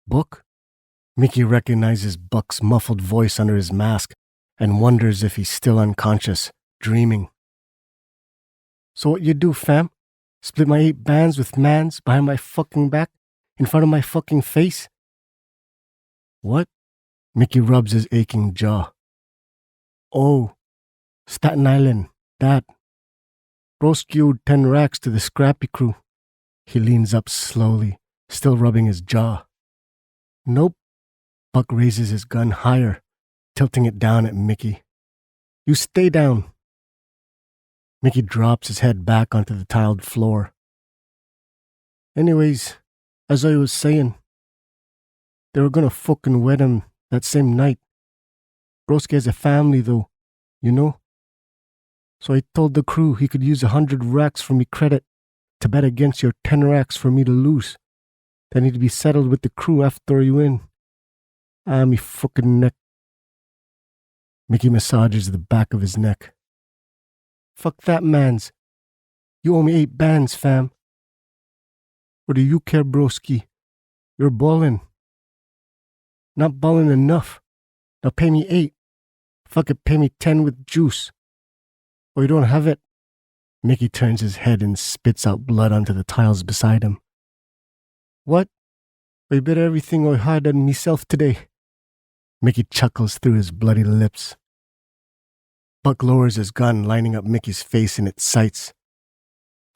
"Book?" Mickey recognizes Buck's muffled voice under his mask and wonders if he's still unconscious, dreaming. "So what you do, fam? Split my 8 bands with mans behind my fucking back, in front of my fucking face?" "What?" Mickey rubs his aching jaw. "Oh, Staten Island, that. Broski owed 10 racks to the scrappy crew." He leans up slowly, still rubbing his jaw. "Nope." Buck raises his gun higher, tilting it down at Mickey. "You stay down." Mickey drops his head back onto the tiled floor. "Anyways, as I was saying, they were gonna fucking wed him that same night. Broski has a family though, you know? So I told the crew he could use 100 racks for me credit to bet against your 10 racks for me to lose. Then he'd be settled with the crew after you win. Ah, me fucking neck." Mickey massages the back of his neck. "Fuck that, mans. You owe me 8 bands, fam." "What do you care, broski? You're ballin'." "Not ballin' enough. Now pay me 8. Fuck it, pay me 10 with juice. Or you don't have it." Mickey turns his head and spits out blood onto the tiles beside him. "What? I bet everything I had on myself today." Mickey chuckles through his bloody lips. Buck lowers his gun, lining up Mickey's face in its sights.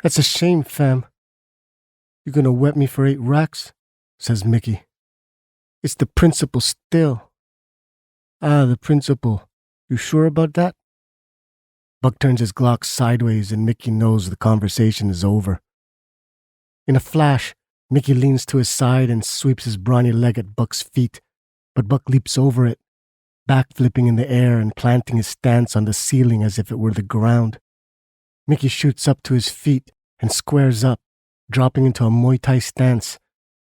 "That's a shame, fam. You gonna wet me for 8 racks?" says Mickey. "It's the principle still." "Ah, the principle. You sure about that?" Buck turns his Glock sideways and Mickey knows the conversation is over. In a flash, Mickey leans to his side and sweeps his brawny leg at Buck's feet, but Buck leaps over it, backflipping in the air and planting his stance on the ceiling as if it were the ground. Mickey shoots up to his feet and squares up, dropping into a Muay Thai stance,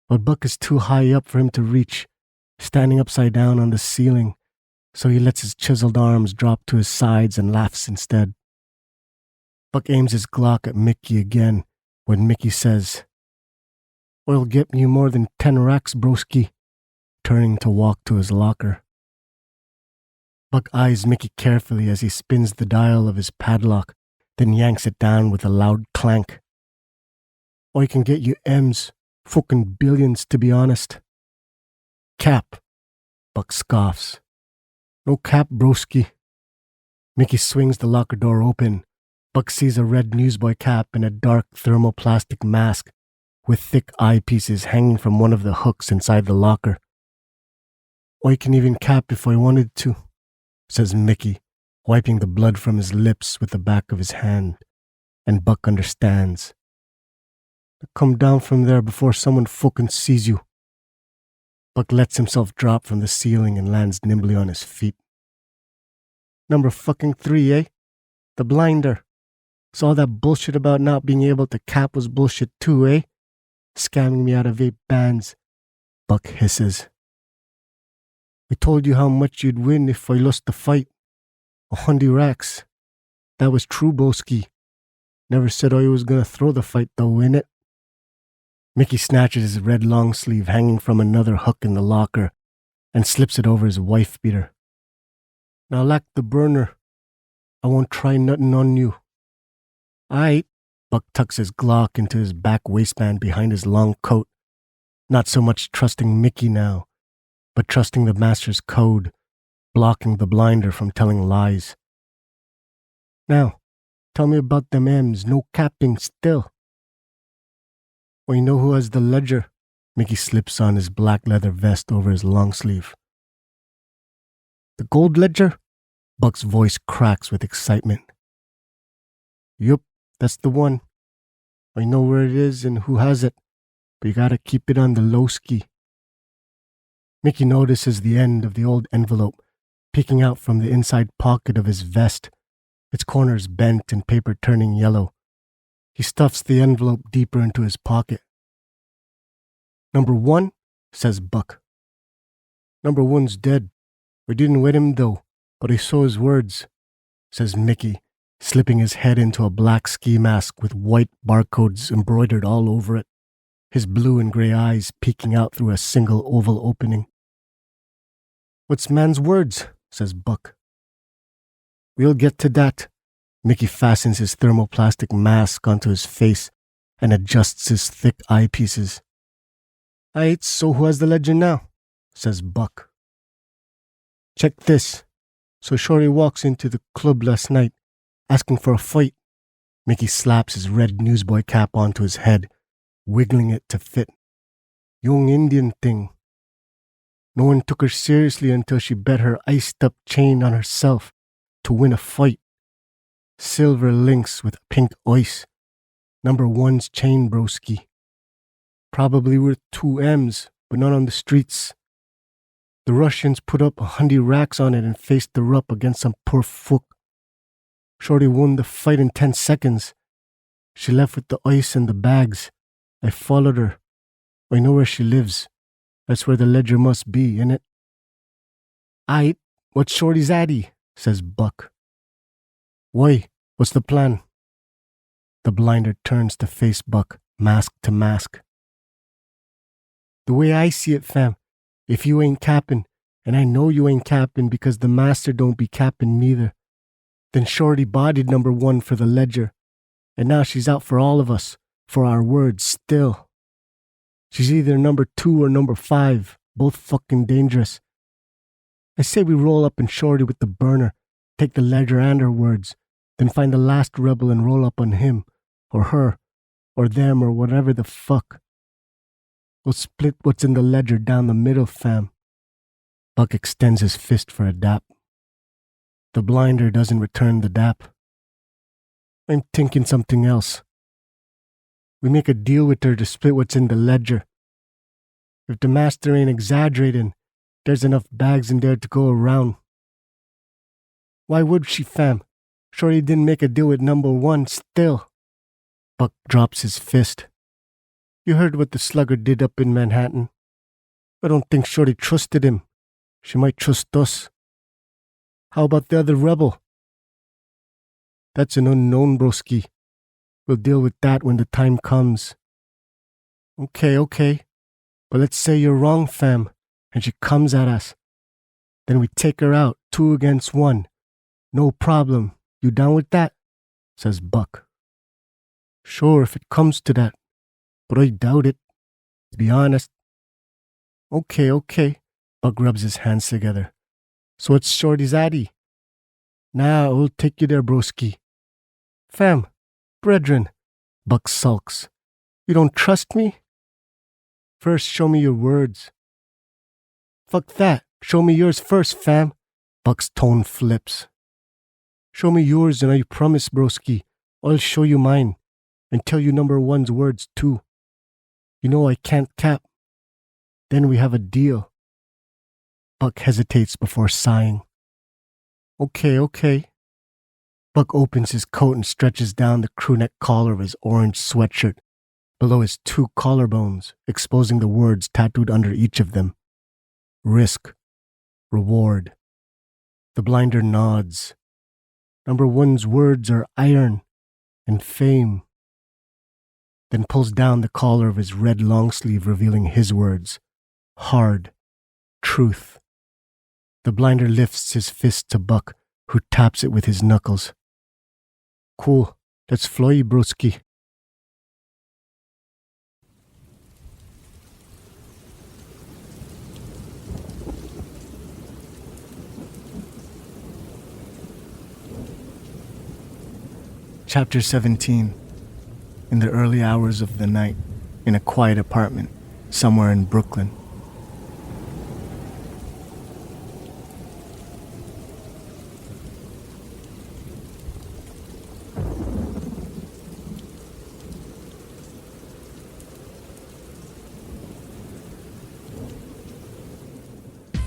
but Buck is too high up for him to reach, standing upside down on the ceiling, so he lets his chiseled arms drop to his sides and laughs instead. Buck aims his Glock at Mickey again when Mickey says, "I'll get you more than 10 racks, broski," turning to walk to his locker. Buck eyes Mickey carefully as he spins the dial of his padlock, then yanks it down with a loud clank. "I can get you M's, fucking billions to be honest." "Cap," Buck scoffs. "No cap, broski." Mickey swings the locker door open. Buck sees a red newsboy cap and a dark thermoplastic mask with thick eyepieces hanging from one of the hooks inside the locker. "I can even cap if I wanted to," says Mickey, wiping the blood from his lips with the back of his hand, and Buck understands. "Come down from there before someone fucking sees you." Buck lets himself drop from the ceiling and lands nimbly on his feet. Number fucking 3, eh? The blinder. So all that bullshit about not being able to cap was bullshit too, eh? Scamming me out of 8 bands. Buck hisses. I told you how much you'd win if I lost the fight. 100 racks. That was true, broski. Never said I was gonna throw the fight though, innit? Mickey snatches his red long sleeve hanging from another hook in the locker and slips it over his wife beater. Now lack the burner. I won't try nothing on you. Aight. Buck tucks his Glock into his back waistband behind his long coat, not so much trusting Mickey now, but trusting the master's code, blocking the blinder from telling lies. Now, tell me about them M's, no capping still. Well, you know who has the ledger? Mickey slips on his black leather vest over his long sleeve. The gold ledger? Buck's voice cracks with excitement. Yup, that's the one. I know where it is and who has it, but you gotta keep it on the low ski. Mickey notices the end of the old envelope peeking out from the inside pocket of his vest, its corners bent and paper turning yellow. He stuffs the envelope deeper into his pocket. Number 1, says Buck. Number 1's dead. I didn't wed him though, but I saw his words, says Mickey, slipping his head into a black ski mask with white barcodes embroidered all over it, his blue and gray eyes peeking out through a single oval opening. What's man's words? Says Buck. We'll get to that. Mickey fastens his thermoplastic mask onto his face and adjusts his thick eyepieces. Aight, so who has the ledger now? Says Buck. Check this. So Shorty walks into the club last night, asking for a fight. Mickey slaps his red newsboy cap onto his head, wiggling it to fit. Young Indian thing. No one took her seriously until she bet her iced-up chain on herself to win a fight. Silver links with pink ice. Number 1's chain, broski. Probably worth 2 M's, but not on the streets. The Russians put up 100 racks on it and faced her up against some poor fuck. Shorty won the fight in 10 seconds. She left with the ice and the bags. I followed her. I know where she lives. That's where the ledger must be, innit? Aight, what's Shorty's addy? Says Buck. Why? What's the plan? The blinder turns to face Buck, mask to mask. The way I see it, fam, if you ain't capping, and I know you ain't capping because the master don't be capping neither, then Shorty bodied number 1 for the ledger, and now she's out for all of us, for our words still. She's either number 2 or number 5, both fucking dangerous. I say we roll up in Shorty with the burner, take the ledger and her words, then find the last rebel and roll up on him, or her, or them, or whatever the fuck. We'll split what's in the ledger down the middle, fam. Buck extends his fist for a dap. The blinder doesn't return the dap. I'm thinking something else. We make a deal with her to split what's in the ledger. If the master ain't exaggerating, there's enough bags in there to go around. Why would she, fam? Shorty didn't make a deal with number 1 still. Buck drops his fist. You heard what the slugger did up in Manhattan. I don't think Shorty trusted him. She might trust us. How about the other rebel? That's an unknown, broski. We'll deal with that when the time comes. Okay. But let's say you're wrong, fam, and she comes at us. Then we take her out, 2 against 1. No problem. You down with that? Says Buck. Sure, if it comes to that. But I doubt it, to be honest. Okay. Buck rubs his hands together. So it's Shorty's addy. Nah, we'll take you there, broski. Fam, brethren, Buck sulks. You don't trust me? First, show me your words. Fuck that. Show me yours first, fam. Buck's tone flips. Show me yours and I promise, broski, I'll show you mine and tell you number 1's words too. You know I can't cap. Then we have a deal. Buck hesitates before sighing. Okay. Buck opens his coat and stretches down the crewneck collar of his orange sweatshirt below his 2 collarbones, exposing the words tattooed under each of them. Risk. Reward. The blinder nods. Number 1's words are iron and fame. Then pulls down the collar of his red long sleeve, revealing his words. Hard. Truth. The blinder lifts his fist to Buck, who taps it with his knuckles. Cool. Let's fly, broski. Chapter 17. In the early hours of the night, in a quiet apartment, somewhere in Brooklyn.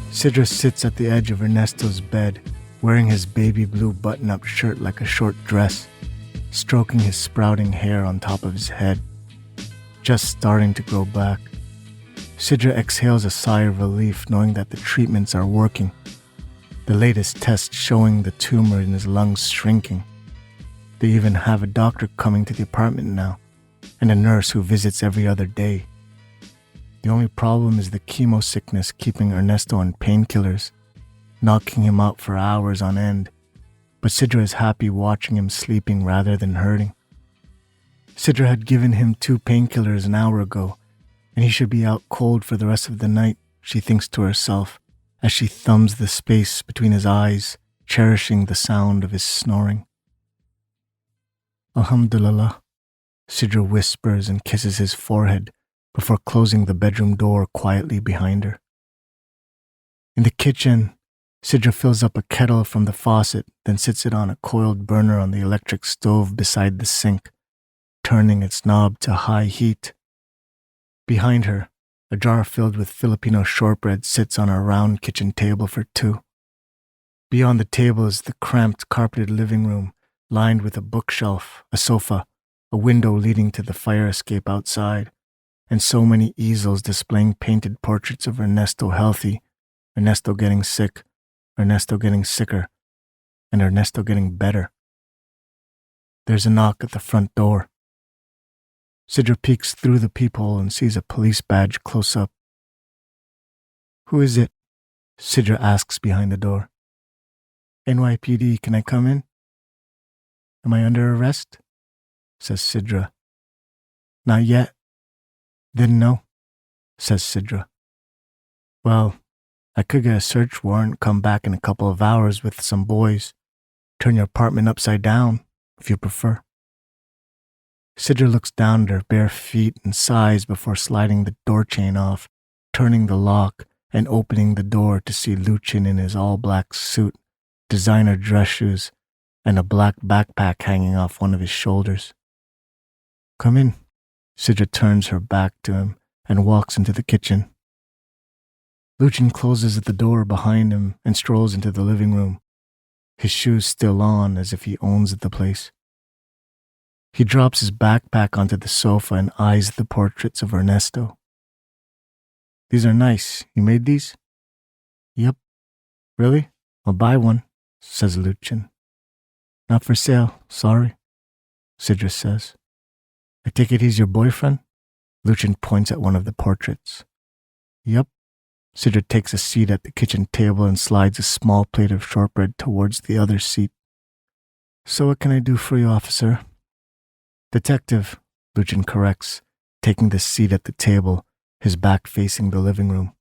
Sidra sits at the edge of Ernesto's bed, wearing his baby blue button-up shirt like a short dress, stroking his sprouting hair on top of his head, just starting to grow back. Sidra exhales a sigh of relief, knowing that the treatments are working. The latest test showing the tumor in his lungs shrinking. They even have a doctor coming to the apartment now, and a nurse who visits every other day. The only problem is the chemo sickness keeping Ernesto on painkillers, knocking him out for hours on end. But Sidra is happy watching him sleeping rather than hurting. Sidra had given him 2 painkillers an hour ago, and he should be out cold for the rest of the night, she thinks to herself, as she thumbs the space between his eyes, cherishing the sound of his snoring. Alhamdulillah, Sidra whispers and kisses his forehead before closing the bedroom door quietly behind her. In the kitchen, Sidra fills up a kettle from the faucet, then sits it on a coiled burner on the electric stove beside the sink, turning its knob to high heat. Behind her, a jar filled with Filipino shortbread sits on a round kitchen table for 2. Beyond the table is the cramped carpeted living room, lined with a bookshelf, a sofa, a window leading to the fire escape outside, and so many easels displaying painted portraits of Ernesto healthy, Ernesto getting sick, Ernesto getting sicker, and Ernesto getting better. There's a knock at the front door. Sidra peeks through the peephole and sees a police badge close up. Who is it? Sidra asks behind the door. NYPD, can I come in? Am I under arrest? Says Sidra. Not yet. Didn't know, says Sidra. Well, I could get a search warrant, come back in a couple of hours with some boys, turn your apartment upside down, if you prefer. Sidra looks down at her bare feet and sighs before sliding the door chain off, turning the lock, and opening the door to see Luchin in his all-black suit, designer dress shoes, and a black backpack hanging off one of his shoulders. Come in. Sidra turns her back to him and walks into the kitchen. Luchin closes the door behind him and strolls into the living room, his shoes still on as if he owns the place. He drops his backpack onto the sofa and eyes the portraits of Ernesto. These are nice. You made these? Yep. Really? I'll buy one, says Luchin. Not for sale, sorry, Sidra says. I take it he's your boyfriend? Luchin points at one of the portraits. Yep. Sidra takes a seat at the kitchen table and slides a small plate of shortbread towards the other seat. So what can I do for you, officer? Detective, Luchin corrects, taking the seat at the table, his back facing the living room.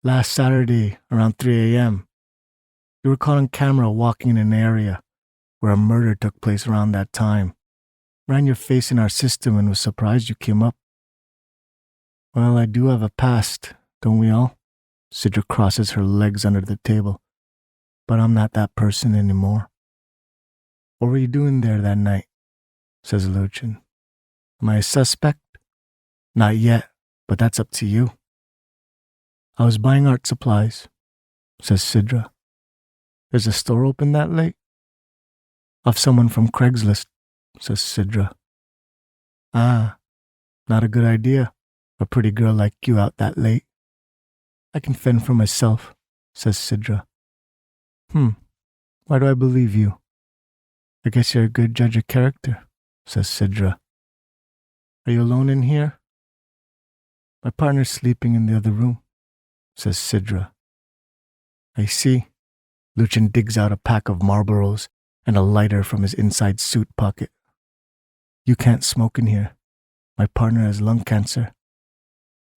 Last Saturday, around 3 a.m., you were caught on camera walking in an area where a murder took place around that time. Ran your face in our system and was surprised you came up. Well, I do have a past, don't we all? Sidra crosses her legs under the table. But I'm not that person anymore. What were you doing there that night? Says Luchin. Am I a suspect? Not yet, but that's up to you. I was buying art supplies, says Sidra. There's a store open that late? Off someone from Craigslist, says Sidra. Ah, not a good idea. A pretty girl like you out that late. I can fend for myself, says Sidra. Why do I believe you? I guess you're a good judge of character, says Sidra. Are you alone in here? My partner's sleeping in the other room, says Sidra. I see. Luchin digs out a pack of Marlboros and a lighter from his inside suit pocket. You can't smoke in here. My partner has lung cancer.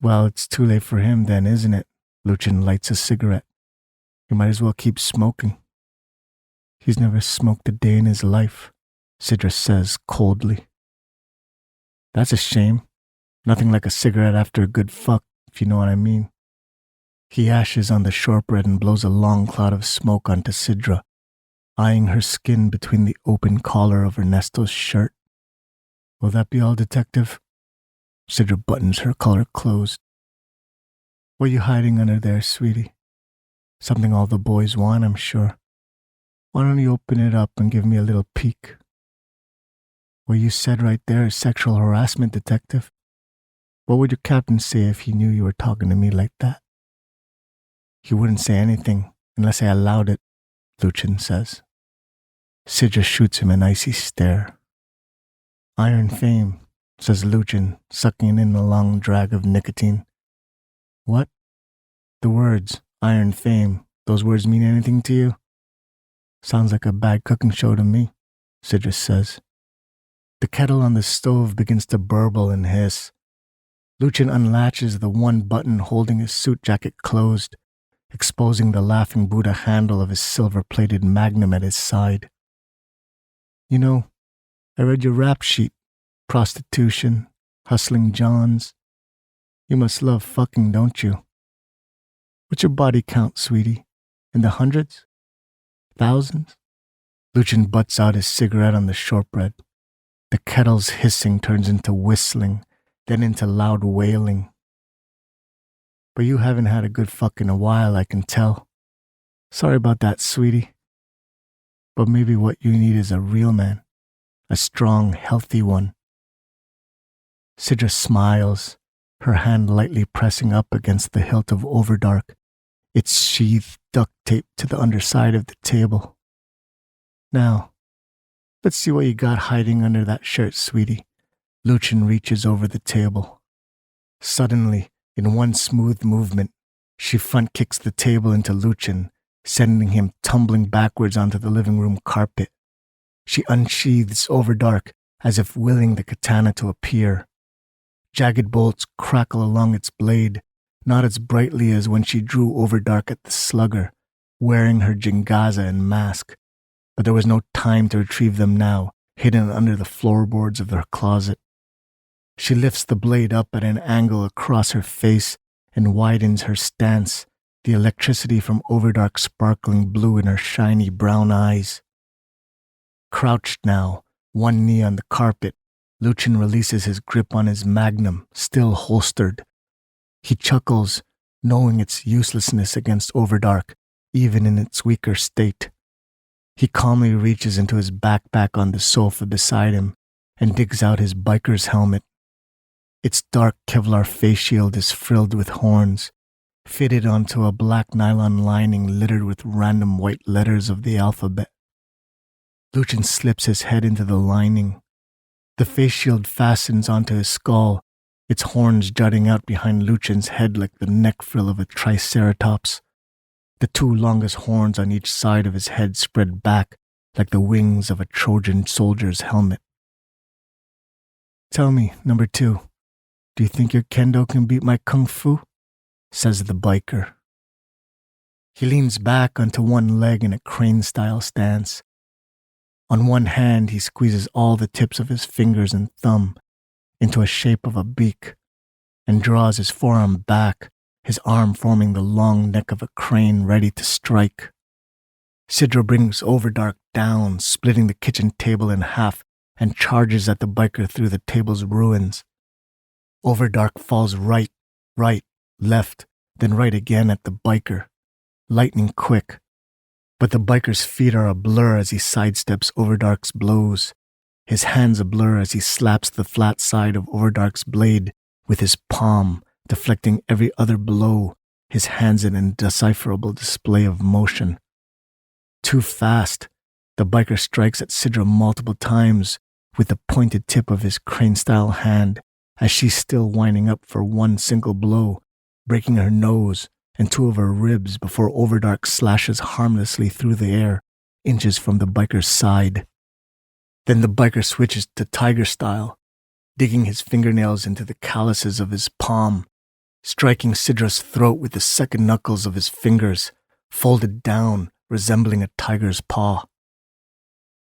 Well, it's too late for him then, isn't it? Luchin lights a cigarette. You might as well keep smoking. He's never smoked a day in his life, Sidra says coldly. That's a shame. Nothing like a cigarette after a good fuck, if you know what I mean. He ashes on the shortbread and blows a long cloud of smoke onto Sidra, eyeing her skin between the open collar of Ernesto's shirt. Will that be all, detective? Sidra buttons her collar closed. What are you hiding under there, sweetie? Something all the boys want, I'm sure. Why don't you open it up and give me a little peek? What you said right there is sexual harassment, detective. What would your captain say if he knew you were talking to me like that? He wouldn't say anything unless I allowed it, Luchin says. Sidra shoots him an icy stare. Iron fame, says Luchin, sucking in a long drag of nicotine. What? The words, iron fame, those words mean anything to you? Sounds like a bad cooking show to me, Sidra says. The kettle on the stove begins to burble and hiss. Luchin unlatches the one button holding his suit jacket closed, exposing the laughing Buddha handle of his silver-plated magnum at his side. You know, I read your rap sheet. Prostitution, hustling Johns. You must love fucking, don't you? What's your body count, sweetie? In the hundreds? Thousands? Luchin butts out his cigarette on the shortbread. The kettle's hissing turns into whistling, then into loud wailing. But you haven't had a good fuck in a while, I can tell. Sorry about that, sweetie. But maybe what you need is a real man. A strong, healthy one. Sidra smiles, her hand lightly pressing up against the hilt of Overdark, its sheath duct taped to the underside of the table. Now, let's see what you got hiding under that shirt, sweetie. Luchin reaches over the table. Suddenly, in one smooth movement, she front kicks the table into Luchin, sending him tumbling backwards onto the living room carpet. She unsheathes Overdark as if willing the katana to appear. Jagged bolts crackle along its blade, not as brightly as when she drew Overdark at the slugger, wearing her jingaza and mask, but there was no time to retrieve them now, hidden under the floorboards of her closet. She lifts the blade up at an angle across her face and widens her stance, the electricity from Overdark sparkling blue in her shiny brown eyes. Crouched now, one knee on the carpet, Luchin releases his grip on his magnum, still holstered. He chuckles, knowing its uselessness against Overdark, even in its weaker state. He calmly reaches into his backpack on the sofa beside him and digs out his biker's helmet. Its dark Kevlar face shield is frilled with horns, fitted onto a black nylon lining littered with random white letters of the alphabet. Luchin slips his head into the lining. The face shield fastens onto his skull, its horns jutting out behind Luchin's head like the neck frill of a triceratops. The two longest horns on each side of his head spread back like the wings of a Trojan soldier's helmet. Tell me, number 2, do you think your kendo can beat my kung fu? Says the biker. He leans back onto one leg in a crane-style stance. On one hand, he squeezes all the tips of his fingers and thumb into a shape of a beak and draws his forearm back, his arm forming the long neck of a crane ready to strike. Sidra brings Overdark down, splitting the kitchen table in half, and charges at the biker through the table's ruins. Overdark falls right, left, then right again at the biker, lightning quick. But the biker's feet are a blur as he sidesteps Overdark's blows. His hands a blur as he slaps the flat side of Overdark's blade with his palm, deflecting every other blow, his hands an indecipherable display of motion. Too fast, the biker strikes at Sidra multiple times with the pointed tip of his crane-style hand as she's still winding up for one single blow, breaking her nose and two of her ribs before Overdark slashes harmlessly through the air, inches from the biker's side. Then the biker switches to tiger style, digging his fingernails into the calluses of his palm, striking Sidra's throat with the second knuckles of his fingers, folded down, resembling a tiger's paw.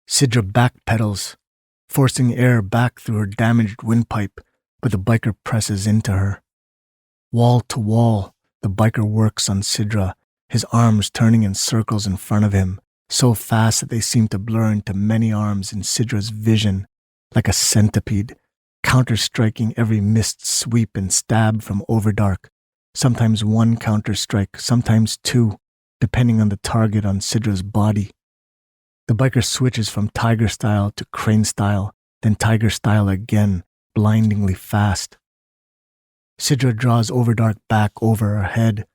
Sidra backpedals, forcing air back through her damaged windpipe, but the biker presses into her. Wall to wall, the biker works on Sidra, his arms turning in circles in front of him, so fast that they seem to blur into many arms in Sidra's vision, like a centipede, counter-striking every missed sweep and stab from Overdark, sometimes one counter-strike, sometimes two, depending on the target on Sidra's body. The biker switches from tiger style to crane style, then tiger style again, blindingly fast. Sidra draws Overdark back over her head,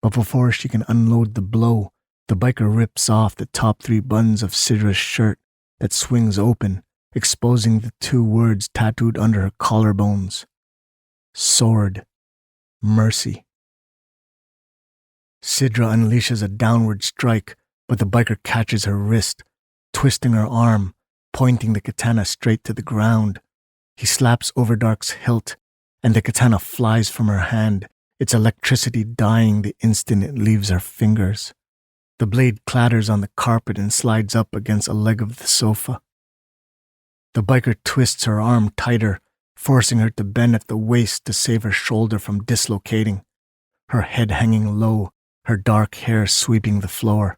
but before she can unload the blow, the biker rips off the top 3 buttons of Sidra's shirt that swings open, exposing the 2 words tattooed under her collarbones. Sword. Mercy. Sidra unleashes a downward strike, but the biker catches her wrist, twisting her arm, pointing the katana straight to the ground. He slaps Overdark's hilt, and the katana flies from her hand, its electricity dying the instant it leaves her fingers. The blade clatters on the carpet and slides up against a leg of the sofa. The biker twists her arm tighter, forcing her to bend at the waist to save her shoulder from dislocating, her head hanging low, her dark hair sweeping the floor.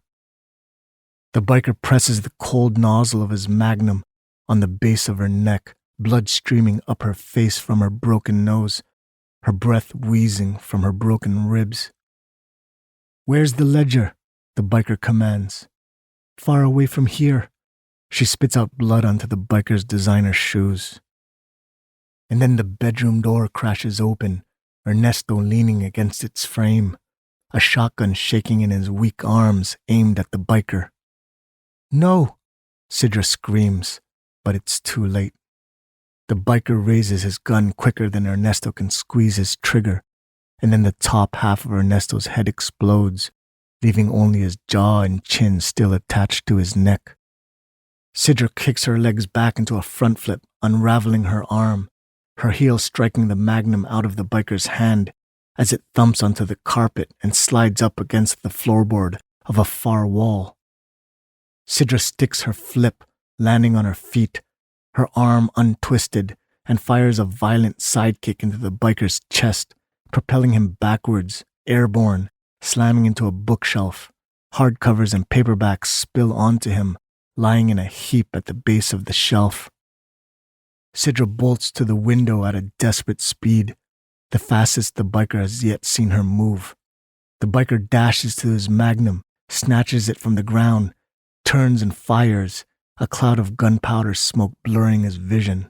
The biker presses the cold nozzle of his magnum on the base of her neck, blood streaming up her face from her broken nose, her breath wheezing from her broken ribs. "Where's the ledger?" the biker commands. "Far away from here." She spits out blood onto the biker's designer shoes. And then the bedroom door crashes open, Ernesto leaning against its frame, a shotgun shaking in his weak arms aimed at the biker. "No!" Sidra screams, but it's too late. The biker raises his gun quicker than Ernesto can squeeze his trigger, and then the top half of Ernesto's head explodes, leaving only his jaw and chin still attached to his neck. Sidra kicks her legs back into a front flip, unraveling her arm, her heel striking the magnum out of the biker's hand as it thumps onto the carpet and slides up against the floorboard of a far wall. Sidra sticks her flip, landing on her feet, her arm untwisted, and fires a violent sidekick into the biker's chest, propelling him backwards, airborne, slamming into a bookshelf. Hardcovers and paperbacks spill onto him, lying in a heap at the base of the shelf. Sidra bolts to the window at a desperate speed, the fastest the biker has yet seen her move. The biker dashes to his magnum, snatches it from the ground, turns and fires, a cloud of gunpowder smoke blurring his vision.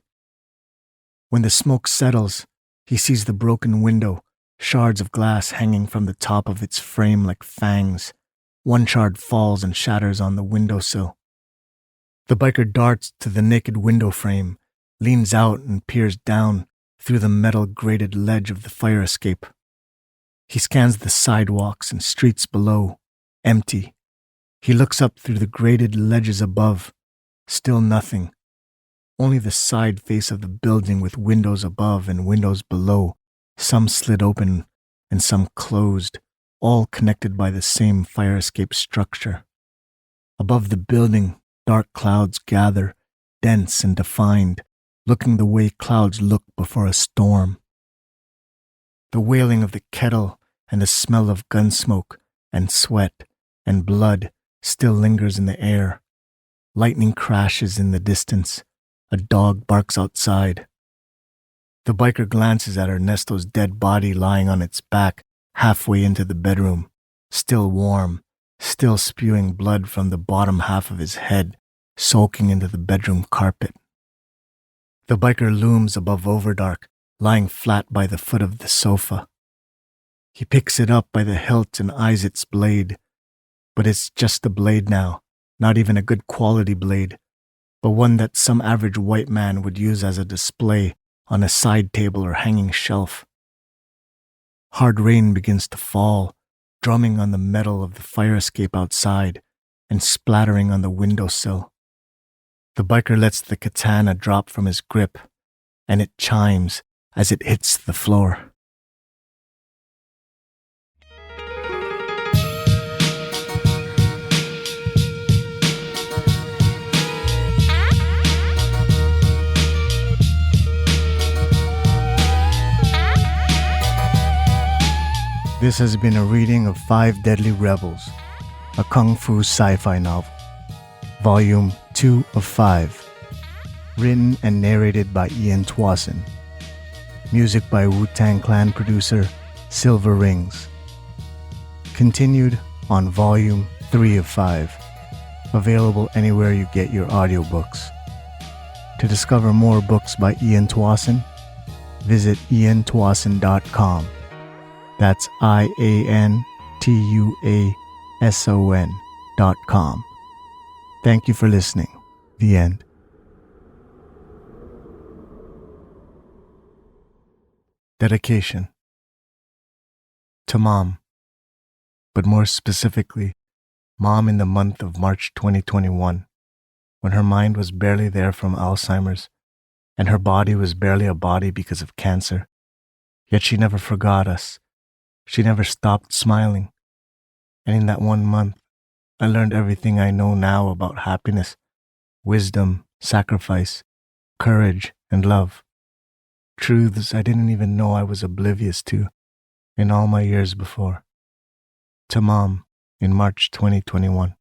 When the smoke settles, he sees the broken window, shards of glass hanging from the top of its frame like fangs. One shard falls and shatters on the windowsill. The biker darts to the naked window frame, leans out and peers down through the metal grated ledge of the fire escape. He scans the sidewalks and streets below, empty. He looks up through the grated ledges above. Still nothing. Only the side face of the building with windows above and windows below, some slid open and some closed, all connected by the same fire escape structure. Above the building, dark clouds gather, dense and defined, looking the way clouds look before a storm. The wailing of the kettle and the smell of gun smoke and sweat and blood still lingers in the air. Lightning crashes in the distance. A dog barks outside. The biker glances at Ernesto's dead body lying on its back halfway into the bedroom, still warm, still spewing blood from the bottom half of his head, soaking into the bedroom carpet. The biker looms above Overdark, lying flat by the foot of the sofa. He picks it up by the hilt and eyes its blade, but it's just a blade now, not even a good quality blade, but one that some average white man would use as a display on a side table or hanging shelf. Hard rain begins to fall, drumming on the metal of the fire escape outside and splattering on the windowsill. The biker lets the katana drop from his grip, and it chimes as it hits the floor. This has been a reading of 5 Deadly Rebels, a kung fu sci-fi novel, Volume 2 of 5, written and narrated by Tuason. Music by Wu-Tang Clan producer Silver Rings. Continued on Volume 3 of 5, available anywhere you get your audiobooks. To discover more books by Tuason, visit iantuason.com. That's IANTUASON.com. Thank you for listening. The end. Dedication. To Mom, but more specifically, Mom in the month of March 2021, when her mind was barely there from Alzheimer's, and her body was barely a body because of cancer. Yet she never forgot us. She never stopped smiling. And in that 1 month, I learned everything I know now about happiness, wisdom, sacrifice, courage, and love. Truths I didn't even know I was oblivious to in all my years before. To Mom in March 2021.